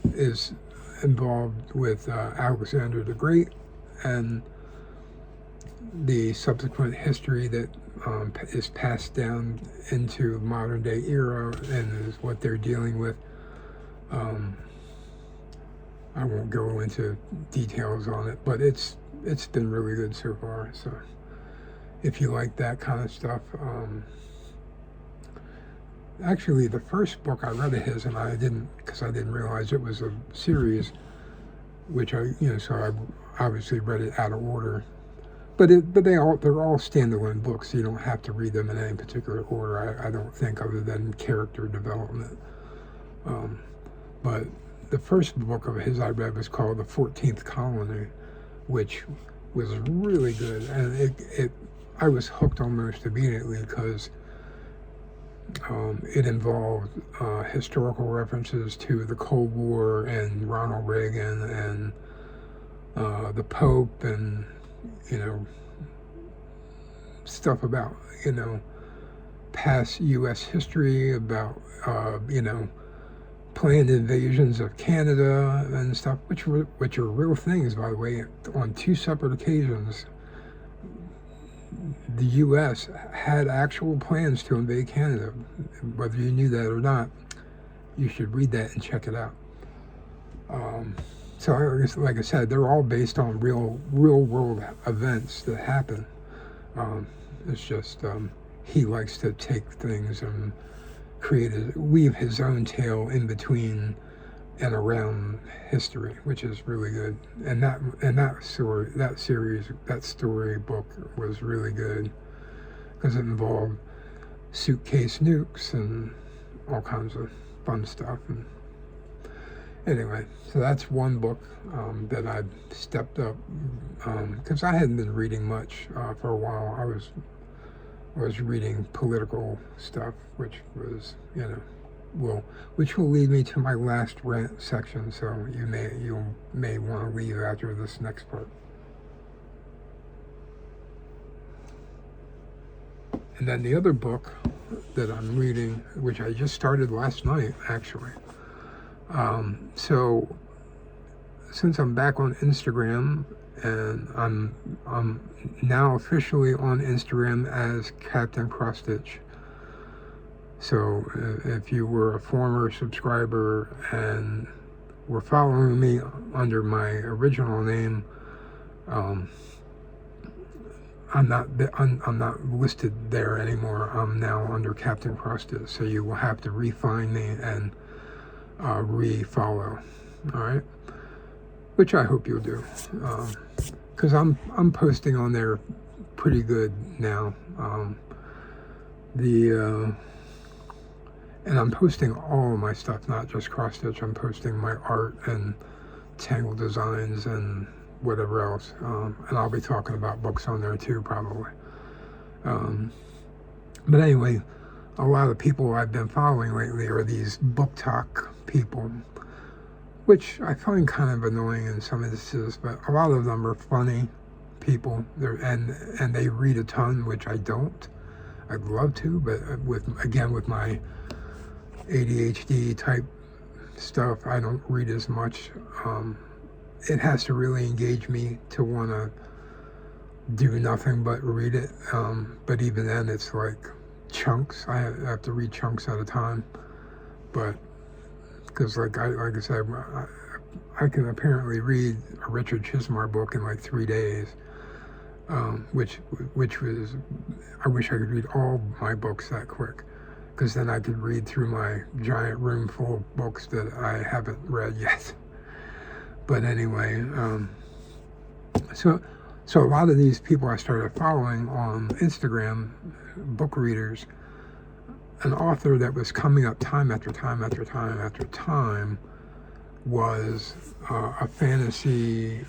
is involved with Alexander the Great, and the subsequent history that is passed down into modern day era and is what they're dealing with. I won't go into details on it, but it's been really good so far. So if you like that kind of stuff, actually the first book I read of his, and I didn't, because I didn't realize it was a series, which so I obviously read it out of order. But they're all standalone books. You don't have to read them in any particular order. I don't think, other than character development. But the first book of his I read was called The 14th Colony, which was really good, and I was hooked almost immediately because it involved historical references to the Cold War and Ronald Reagan and the Pope, and stuff about past U.S. history, about planned invasions of Canada and stuff, which are real things, by the way. On 2 separate occasions, the U.S. had actual plans to invade Canada. Whether you knew that or not, you should read that and check it out. So, like I said, they're all based on real world events that happen. It's just he likes to take things and weave his own tale in between and around history, which is really good. And that story book was really good because it involved suitcase nukes and all kinds of fun stuff. And anyway, so that's one book that I've stepped up because I hadn't been reading much for a while. I was reading political stuff, which was, which will lead me to my last rant section. So you may want to leave after this next part. And then the other book that I'm reading, which I just started last night, actually. So since I'm back on Instagram, and I'm now officially on Instagram as Captain Cross Stitch. So if you were a former subscriber and were following me under my original name, I'm not listed there anymore. I'm now under Captain Cross Stitch. So you will have to re-find me and re-follow. All right. Which I hope you'll do, because I'm posting on there pretty good now. And I'm posting all of my stuff, not just cross stitch. I'm posting my art and tangle designs and whatever else. And I'll be talking about books on there too, probably. But anyway, a lot of people I've been following lately are these book talk people, which I find kind of annoying in some instances, but a lot of them are funny people. And they read a ton, which I don't. I'd love to, but with my ADHD type stuff, I don't read as much. It has to really engage me to want to do nothing but read it. But even then, it's like chunks. I have to read chunks at a time. But because like I said, I can apparently read a Richard Chismar book in like 3 days, which was, I wish I could read all my books that quick, because then I could read through my giant room full of books that I haven't read yet. But anyway, so a lot of these people I started following on Instagram, book readers, an author that was coming up time after time after time after time was a fantasy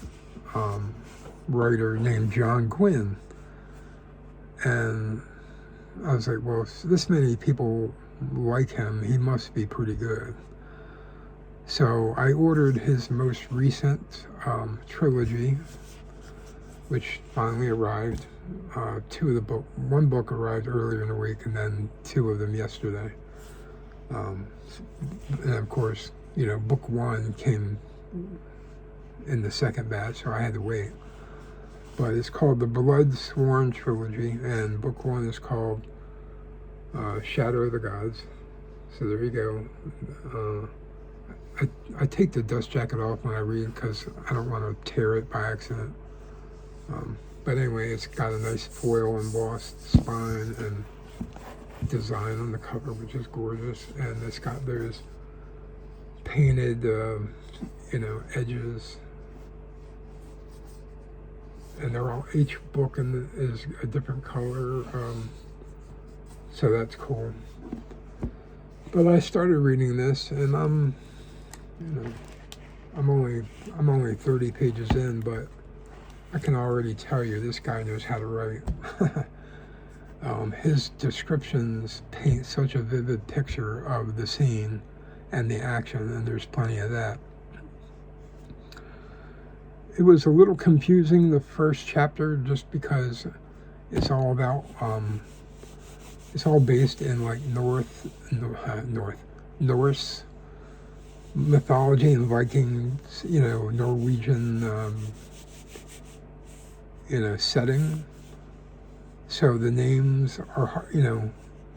writer named John Gwynne. And I was like, well, if this many people like him, he must be pretty good. So I ordered his most recent trilogy, which finally arrived. One book arrived earlier in the week, and then 2 of them yesterday. And of course, book 1 came in the second batch, so I had to wait. but it's called the Blood Sworn Trilogy, and book 1 is called Shadow of the Gods. So there you go. I take the dust jacket off when I read because I don't want to tear it by accident. But anyway, it's got a nice foil embossed spine and design on the cover, which is gorgeous. And it's got those painted, edges. And they're all, each book is a different color. So that's cool. But I started reading this, and I'm only 30 pages in, but I can already tell you this guy knows how to write. His descriptions paint such a vivid picture of the scene and the action, and there's plenty of that. It was a little confusing, the first chapter, just because it's all about it's all based in like Norse mythology and Vikings, Norwegian, setting. So the names are,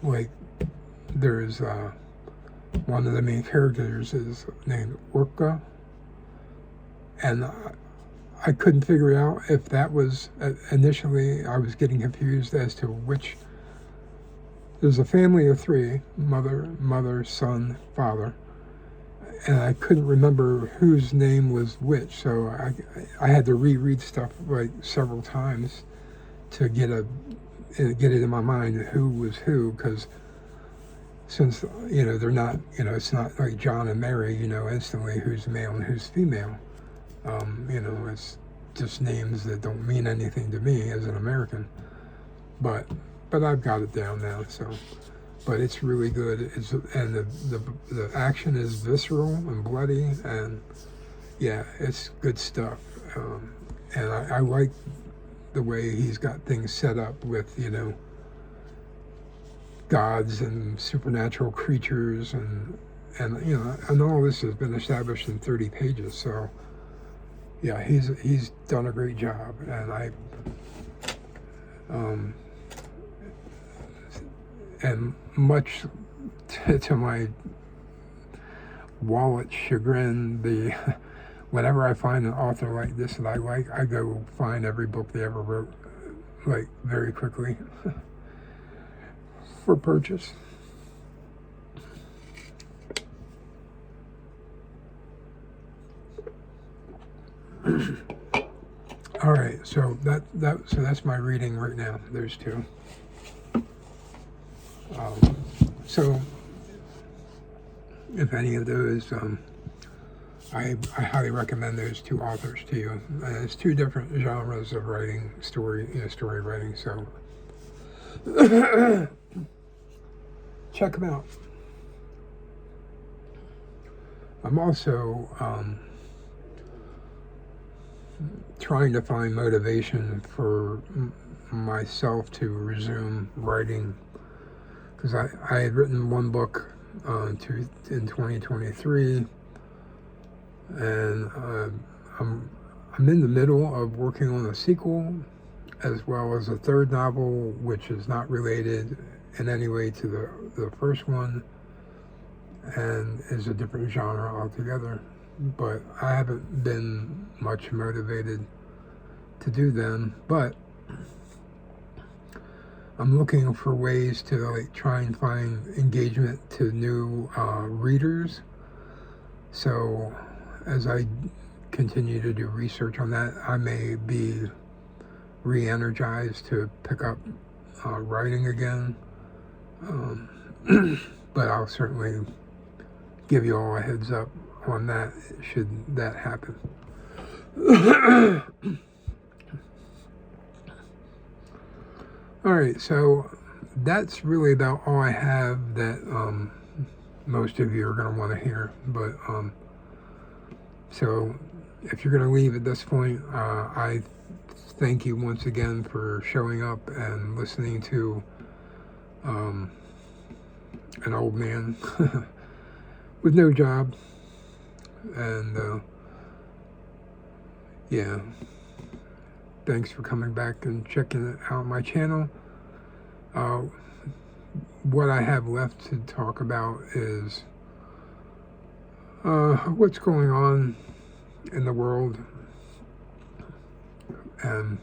like there's one of the main characters is named Orca, and I couldn't figure out if that was initially. I was getting confused as to which. There's a family of 3, mother, son, father, and I couldn't remember whose name was which, so I had to reread stuff like several times to get it in my mind who was who, because since they're not, it's not like John and Mary, instantly who's male and who's female. It's just names that don't mean anything to me as an American, but I've got it down now. So, but it's really good. And the action is visceral and bloody, and yeah, it's good stuff. And I like the way he's got things set up with gods and supernatural creatures, and all this has been established in 30 pages. So yeah, he's done a great job, and and much to my wallet chagrin, whenever I find an author like this that I like, I go find every book they ever wrote, like very quickly, for purchase. All right, so that's my reading right now. There's 2. So if any of those, I highly recommend those 2 authors to you. It's 2 different genres of writing, story writing. So check them out. I'm also trying to find motivation for myself to resume writing, because I had written one book in 2023, and I'm in the middle of working on a sequel, as well as a 3rd novel, which is not related in any way to the first one, and is a different genre altogether. But I haven't been much motivated to do them, but I'm looking for ways to try and find engagement to new readers. So as I continue to do research on that, I may be re-energized to pick up writing again. But I'll certainly give you all a heads up on that, should that happen. All right, so that's really about all I have that most of you are going to want to hear. But so if you're going to leave at this point, I thank you once again for showing up and listening to an old man with no job. And yeah, thanks for coming back and checking out my channel. What I have left to talk about is what's going on in the world and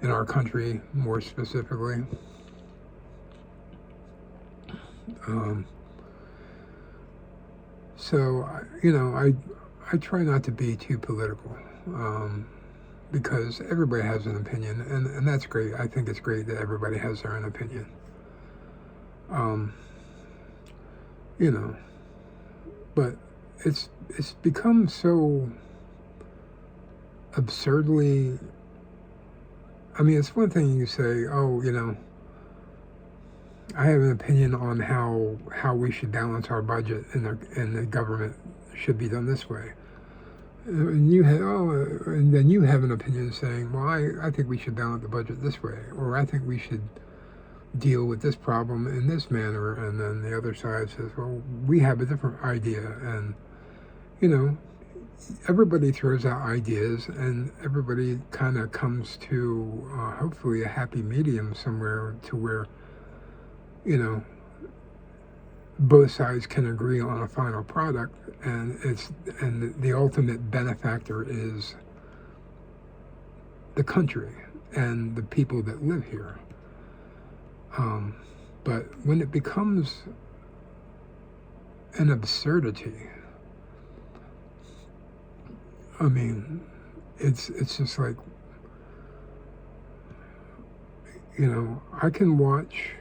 in our country, more specifically. So, I try not to be too political, because everybody has an opinion, and that's great. I think it's great that everybody has their own opinion. But it's become so absurdly, it's one thing you say, I have an opinion on how we should balance our budget, and the government should be done this way. And then you have an opinion saying, well, I think we should balance the budget this way, or I think we should deal with this problem in this manner. And then the other side says, well, we have a different idea. And everybody throws out ideas, and everybody kind of comes to hopefully a happy medium somewhere, to where both sides can agree on a final product, and the ultimate benefactor is the country and the people that live here. But when it becomes an absurdity, it's just like, I can watch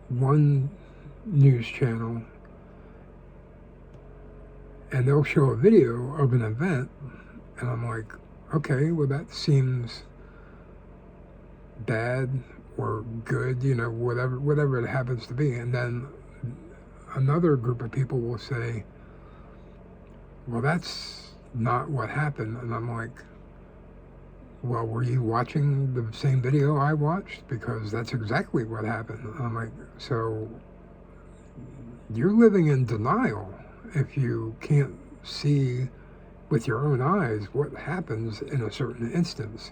one news channel and they'll show a video of an event, and I'm like, okay, well, that seems bad or good, whatever it happens to be. And then another group of people will say, well, that's not what happened. And I'm like, well, were you watching the same video I watched? Because that's exactly what happened. And I'm like, so you're living in denial if you can't see with your own eyes what happens in a certain instance.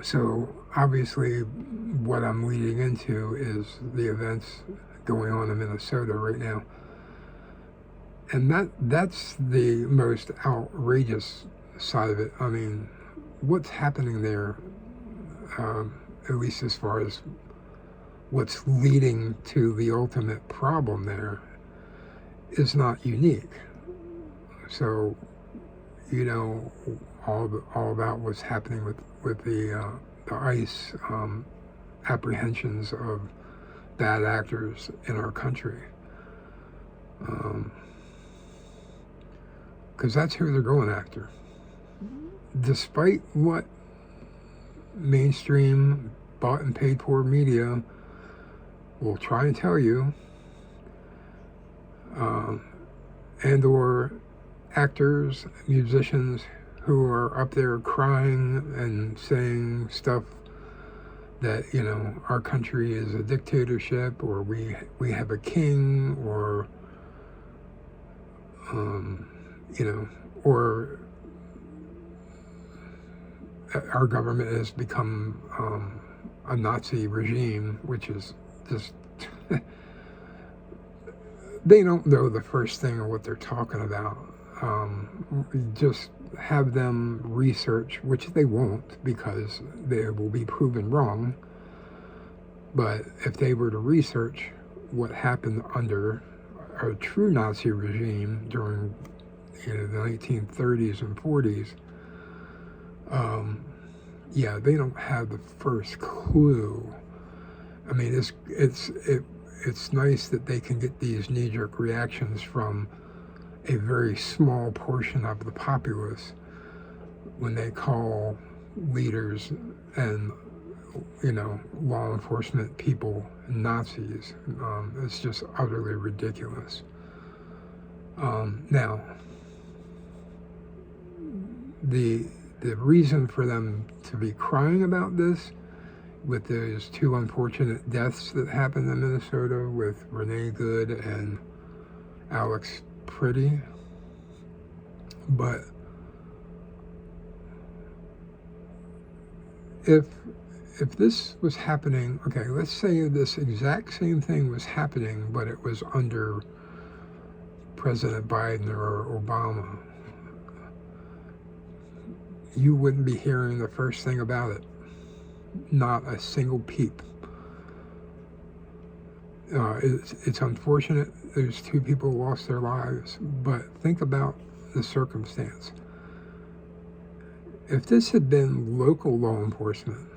So obviously what I'm leading into is the events going on in Minnesota right now. And that's the most outrageous side of it. What's happening there, at least as far as what's leading to the ultimate problem there, is not unique. So, all about what's happening with the ICE apprehensions of bad actors in our country. Because that's who they're going after. Despite what mainstream bought and paid for media will try and tell you, and or actors, musicians who are up there crying and saying stuff that, our country is a dictatorship, or we have a king, or or our government has become a Nazi regime, which is just, they don't know the first thing of what they're talking about. Just have them research, which they won't, because they will be proven wrong. But if they were to research what happened under a true Nazi regime during the 1930s and 40s, they don't have the first clue. It's nice that they can get these knee-jerk reactions from a very small portion of the populace when they call leaders and law enforcement people Nazis. It's just utterly ridiculous. Now, the reason for them to be crying about this, with those two unfortunate deaths that happened in Minnesota with Renee Good and Alex pretty, but if this was happening, okay, let's say this exact same thing was happening, but it was under President Biden or Obama, you wouldn't be hearing the first thing about it. Not a single peep. It's unfortunate there's 2 people who lost their lives, but think about the circumstance. If this had been local law enforcement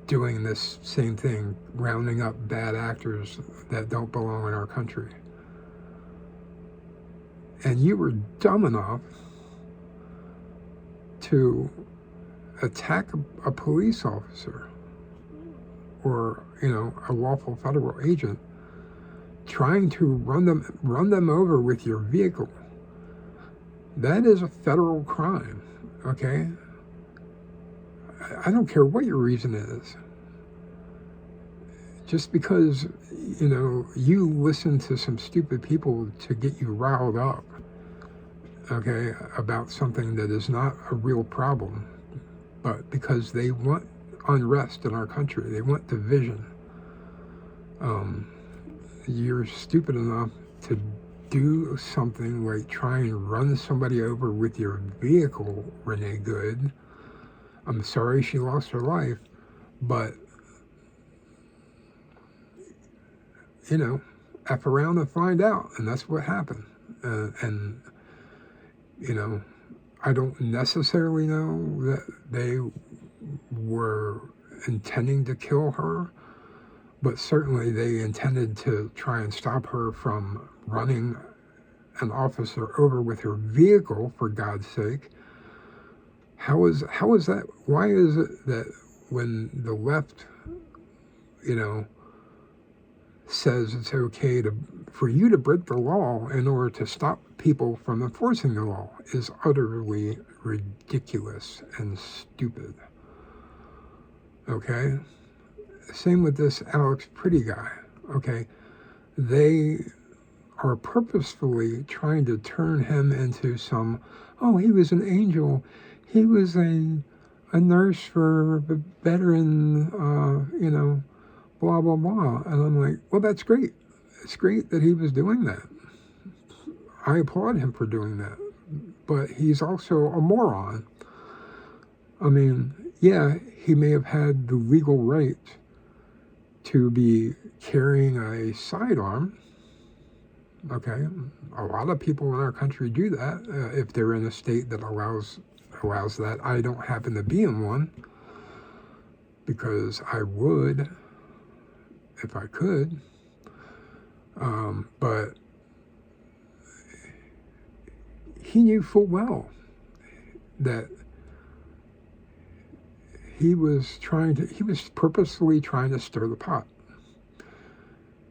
doing this same thing, rounding up bad actors that don't belong in our country, and you were dumb enough to attack a police officer or, a lawful federal agent, trying to run them over with your vehicle, that is a federal crime, okay? I don't care what your reason is. Just because, you listen to some stupid people to get you riled up, okay, about something that is not a real problem, but because they want unrest in our country, they want division. You're stupid enough to do something like try and run somebody over with your vehicle, Renee Good. I'm sorry she lost her life, but, F around and find out, and that's what happened. And I don't necessarily know that they were intending to kill her, but certainly they intended to try and stop her from running an officer over with her vehicle, for God's sake. How is that? Why is it that when the left, says it's okay for you to break the law in order to stop people from enforcing the law, is utterly ridiculous and stupid. Okay? Same with this Alex Pretty guy. Okay? They are purposefully trying to turn him into he was an angel. He was a nurse for a veteran, blah, blah, blah. And I'm like, well, that's great. It's great that he was doing that. I applaud him for doing that. But he's also a moron. I mean, yeah, he may have had the legal right to be carrying a sidearm. Okay, a lot of people in our country do that if they're in a state that allows that. I don't happen to be in one, because I would if I could. But he knew full well that he was purposefully trying to stir the pot,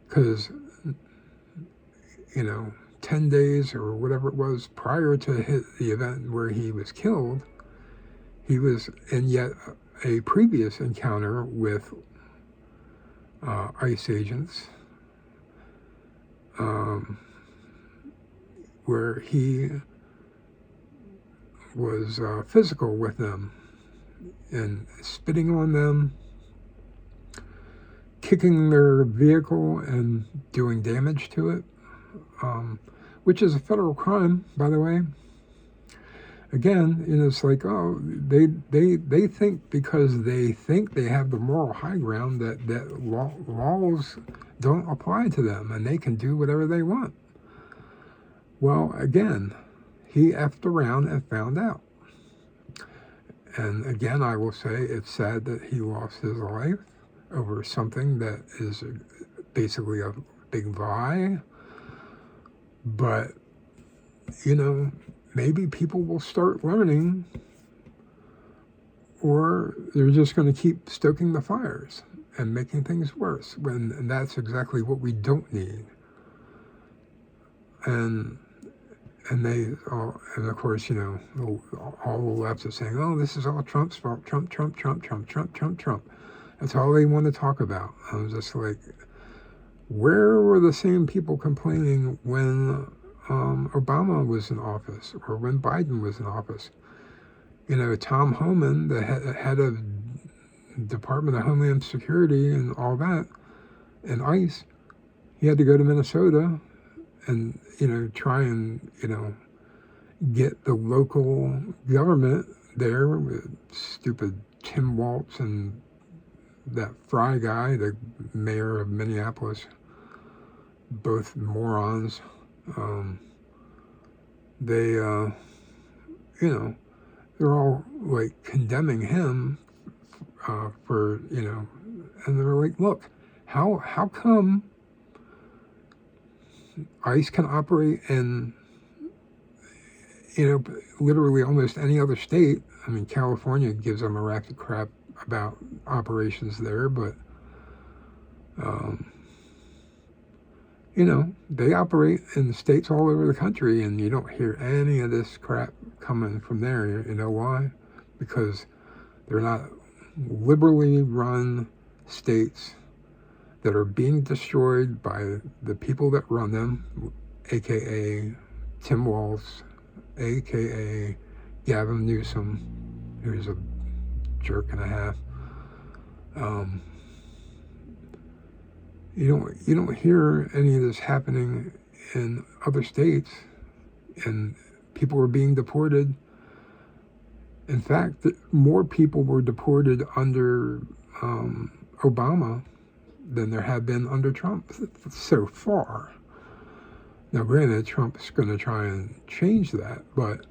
because 10 days or whatever it was prior to the event where he was killed, he was in yet a previous encounter with ICE agents, where he was physical with them and spitting on them, kicking their vehicle and doing damage to it, which is a federal crime, by the way. Again, it's like, they think, because they think they have the moral high ground, that laws don't apply to them and they can do whatever they want. Well, again, he effed around and found out. And again, I will say it's sad that he lost his life over something that is basically a big lie. But, maybe people will start learning, or they're just going to keep stoking the fires and making things worse, and that's exactly what we don't need. And of course, all the left is saying, oh, this is all Trump's fault. Trump, Trump, Trump, Trump, Trump, Trump, Trump. That's all they want to talk about. I was just like, Where were the same people complaining when Obama was in office or when Biden was in office? You know, Tom Homan, the head of Department of Homeland Security and all that, and ICE, he had to go to Minnesota and, you know, try and, you know, get the local government there with stupid Tim Walz and that Fry guy, the mayor of Minneapolis, both morons. They, you know, they're all like condemning him for, you know, and they're like, look, how come ICE can operate in, you know, literally almost any other state? I mean, California gives them a rack of crap about operations there, but you know, they operate in states all over the country, and you don't hear any of this crap coming from there. You know why? Because they're not liberally run states that are being destroyed by the people that run them, aka Tim Walz, aka Gavin Newsom, who's a jerk and a half. You don't hear any of this happening in other states, and people are being deported. In fact, more people were deported under Obama than there have been under Trump so far. Now, granted, Trump's going to try and change that, but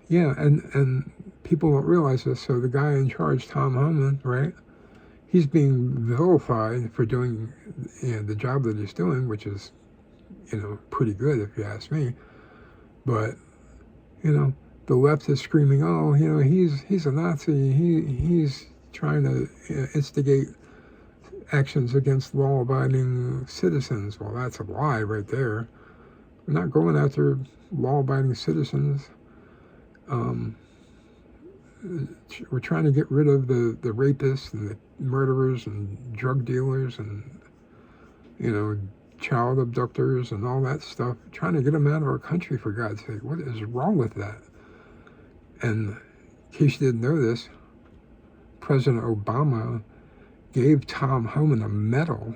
yeah, and people don't realize this. So the guy in charge, Tom Homan, right? He's being vilified for doing, you know, the job that he's doing, which is, you know, pretty good if you ask me. But, you know, the left is screaming, oh, you know, he's a Nazi. He's trying to, you know, instigate actions against law-abiding citizens. Well, that's a lie right there. We're not going after law-abiding citizens. We're trying to get rid of the rapists and the murderers and drug dealers and, you know, child abductors and all that stuff. We're trying to get them out of our country, for God's sake. What is wrong with that? And in case you didn't know this, President Obama gave Tom Homan a medal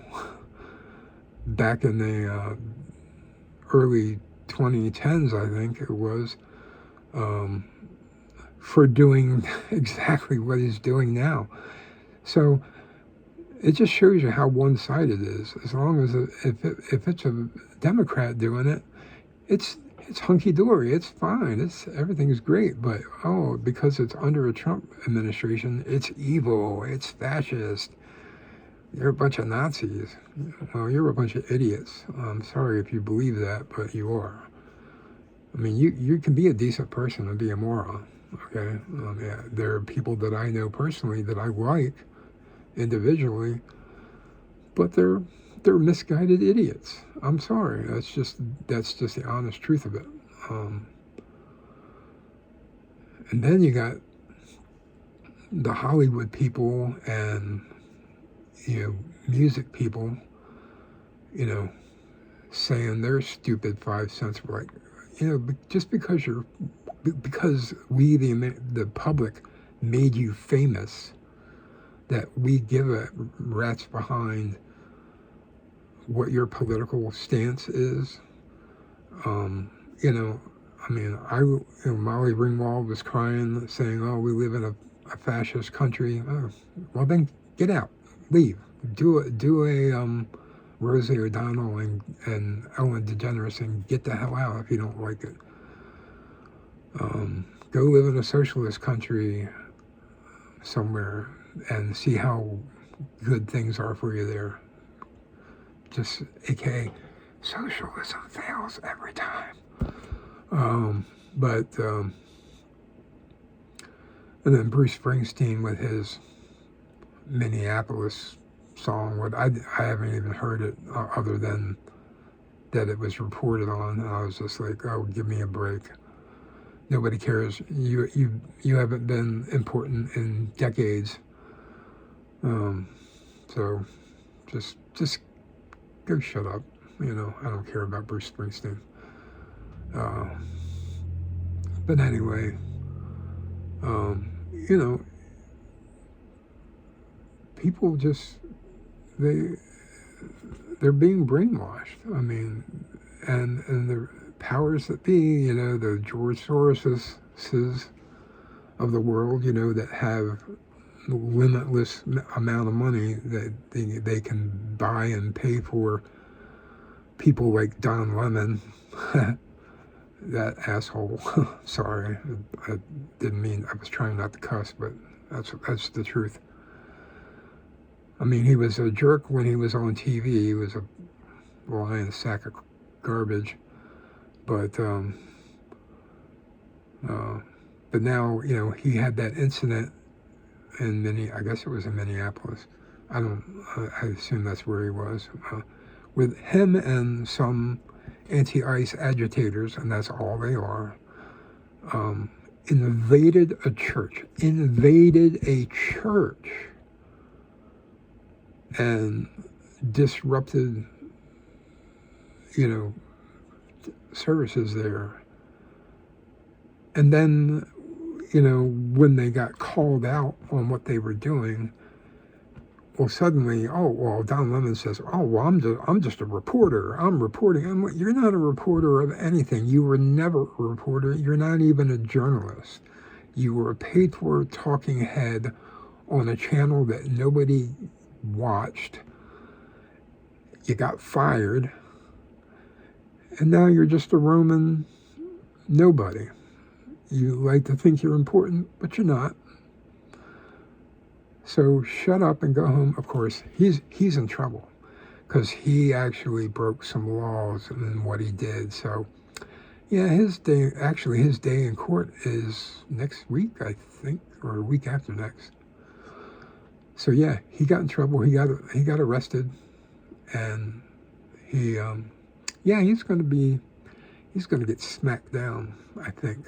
back in the early 2010s, I think it was, for doing exactly what he's doing now. So it just shows you how one-sided it is. As long as if it's a Democrat doing it, it's hunky-dory. It's fine. Everything's great. But because it's under a Trump administration, it's evil. It's fascist. You're a bunch of Nazis. Well, you're a bunch of idiots. I'm sorry if you believe that, but you are. I mean, you can be a decent person and be a moron. Okay, yeah, there are people that I know personally that I like individually, but they're misguided idiots. I'm sorry. That's just the honest truth of it. And then you got the Hollywood people and, you know, music people, you know, saying they're stupid 5 cents. Like, you know, just because we, the public, made you famous, that we give a rat's behind what your political stance is. You know, I mean, Molly Ringwald was crying, saying, "Oh, we live in a fascist country." Oh, well, then get out, leave, do a Rosie O'Donnell and Ellen DeGeneres and get the hell out if you don't like it. Go live in a socialist country somewhere and see how good things are for you there. Just aka socialism fails every time. And then Bruce Springsteen with his Minneapolis song. What I haven't even heard it other than that it was reported on, and I was just like, oh, give me a break. Nobody cares. You haven't been important in decades. So just just go shut up. You know, I don't care about Bruce Springsteen. But anyway, you know, people just, they're being brainwashed. I mean, and the powers that be, you know, the George Soroses of the world, you know, that have limitless amount of money that they can buy and pay for people like Don Lemon, that asshole. Sorry, I didn't mean, I was trying not to cuss, but that's the truth. I mean, he was a jerk when he was on TV. He was a lying sack of garbage. But now, you know, he had that incident in I guess it was in Minneapolis. I assume that's where he was, with him and some anti-ICE agitators, and that's all they are, invaded a church, and disrupted, you know, services there. And then, you know, when they got called out on what they were doing, well, suddenly, oh, well, Don Lemon says, oh, well, I'm just a reporter. I'm reporting. You're not a reporter of anything. You were never a reporter. You're not even a journalist. You were a paid-for talking head on a channel that nobody watched. You got fired. And now you're just a Roman nobody. You like to think you're important, but you're not. So shut up and go home. Of course, he's in trouble because he actually broke some laws in what he did. So yeah, his day in court is next week, I think, or a week after next. So yeah, he got in trouble. He got arrested, and he's going to get smacked down. I think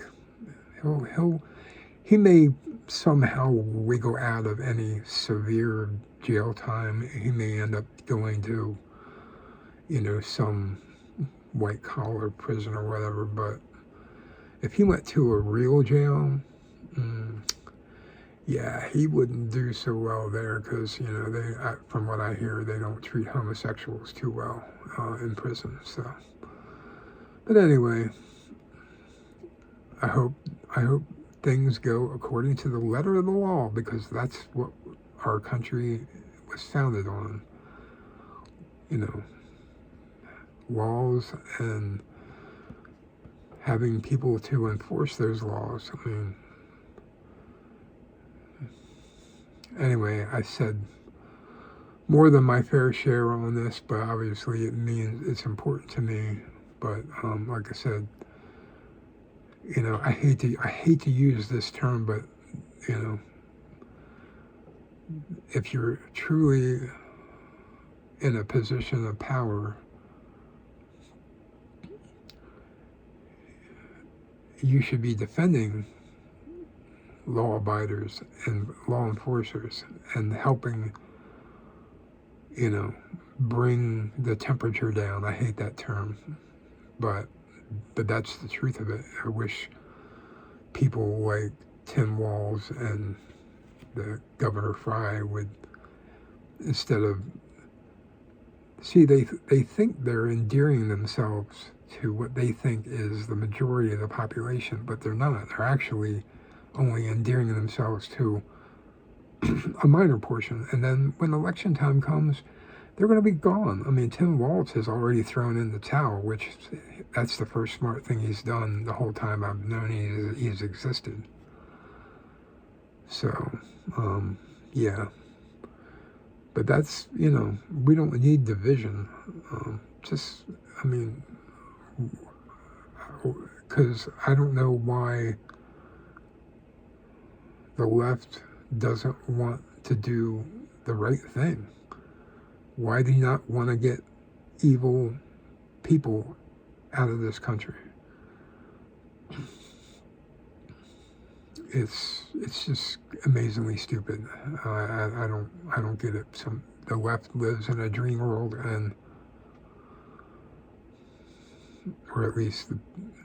he may somehow wiggle out of any severe jail time. He may end up going to, you know, some white collar prison or whatever. But if he went to a real jail, yeah, he wouldn't do so well there because, you know, from what I hear, they don't treat homosexuals too well in prison. So, but anyway, I hope things go according to the letter of the law, because that's what our country was founded on. You know, laws and having people to enforce those laws. I mean, anyway, I said more than my fair share on this, but obviously it means it's important to me. But like I said, you know, I hate to use this term, but, you know, if you're truly in a position of power, you should be defending law abiders and law enforcers and helping, you know, bring the temperature down. I hate that term, but that's the truth of it. I wish people like Tim Walz and the Governor Fry would, instead of, see, they think they're endearing themselves to what they think is the majority of the population, but they're not. They're actually only endearing themselves to a minor portion. And then when election time comes, they're going to be gone. I mean, Tim Walz has already thrown in the towel, which that's the first smart thing he's done the whole time I've known he's existed. So, yeah. But that's, you know, we don't need division. Because I don't know why the left doesn't want to do the right thing. Why do you not want to get evil people out of this country? It's just amazingly stupid. I don't get it the left lives in a dream world, and or at least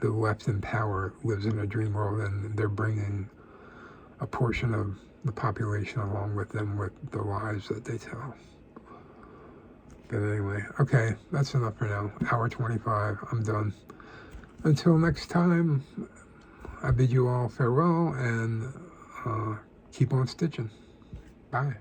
the left in power lives in a dream world, and they're bringing a portion of the population along with them with the lies that they tell. But anyway, okay, that's enough for now. Hour 25, I'm done. Until next time, I bid you all farewell, and keep on stitching. Bye.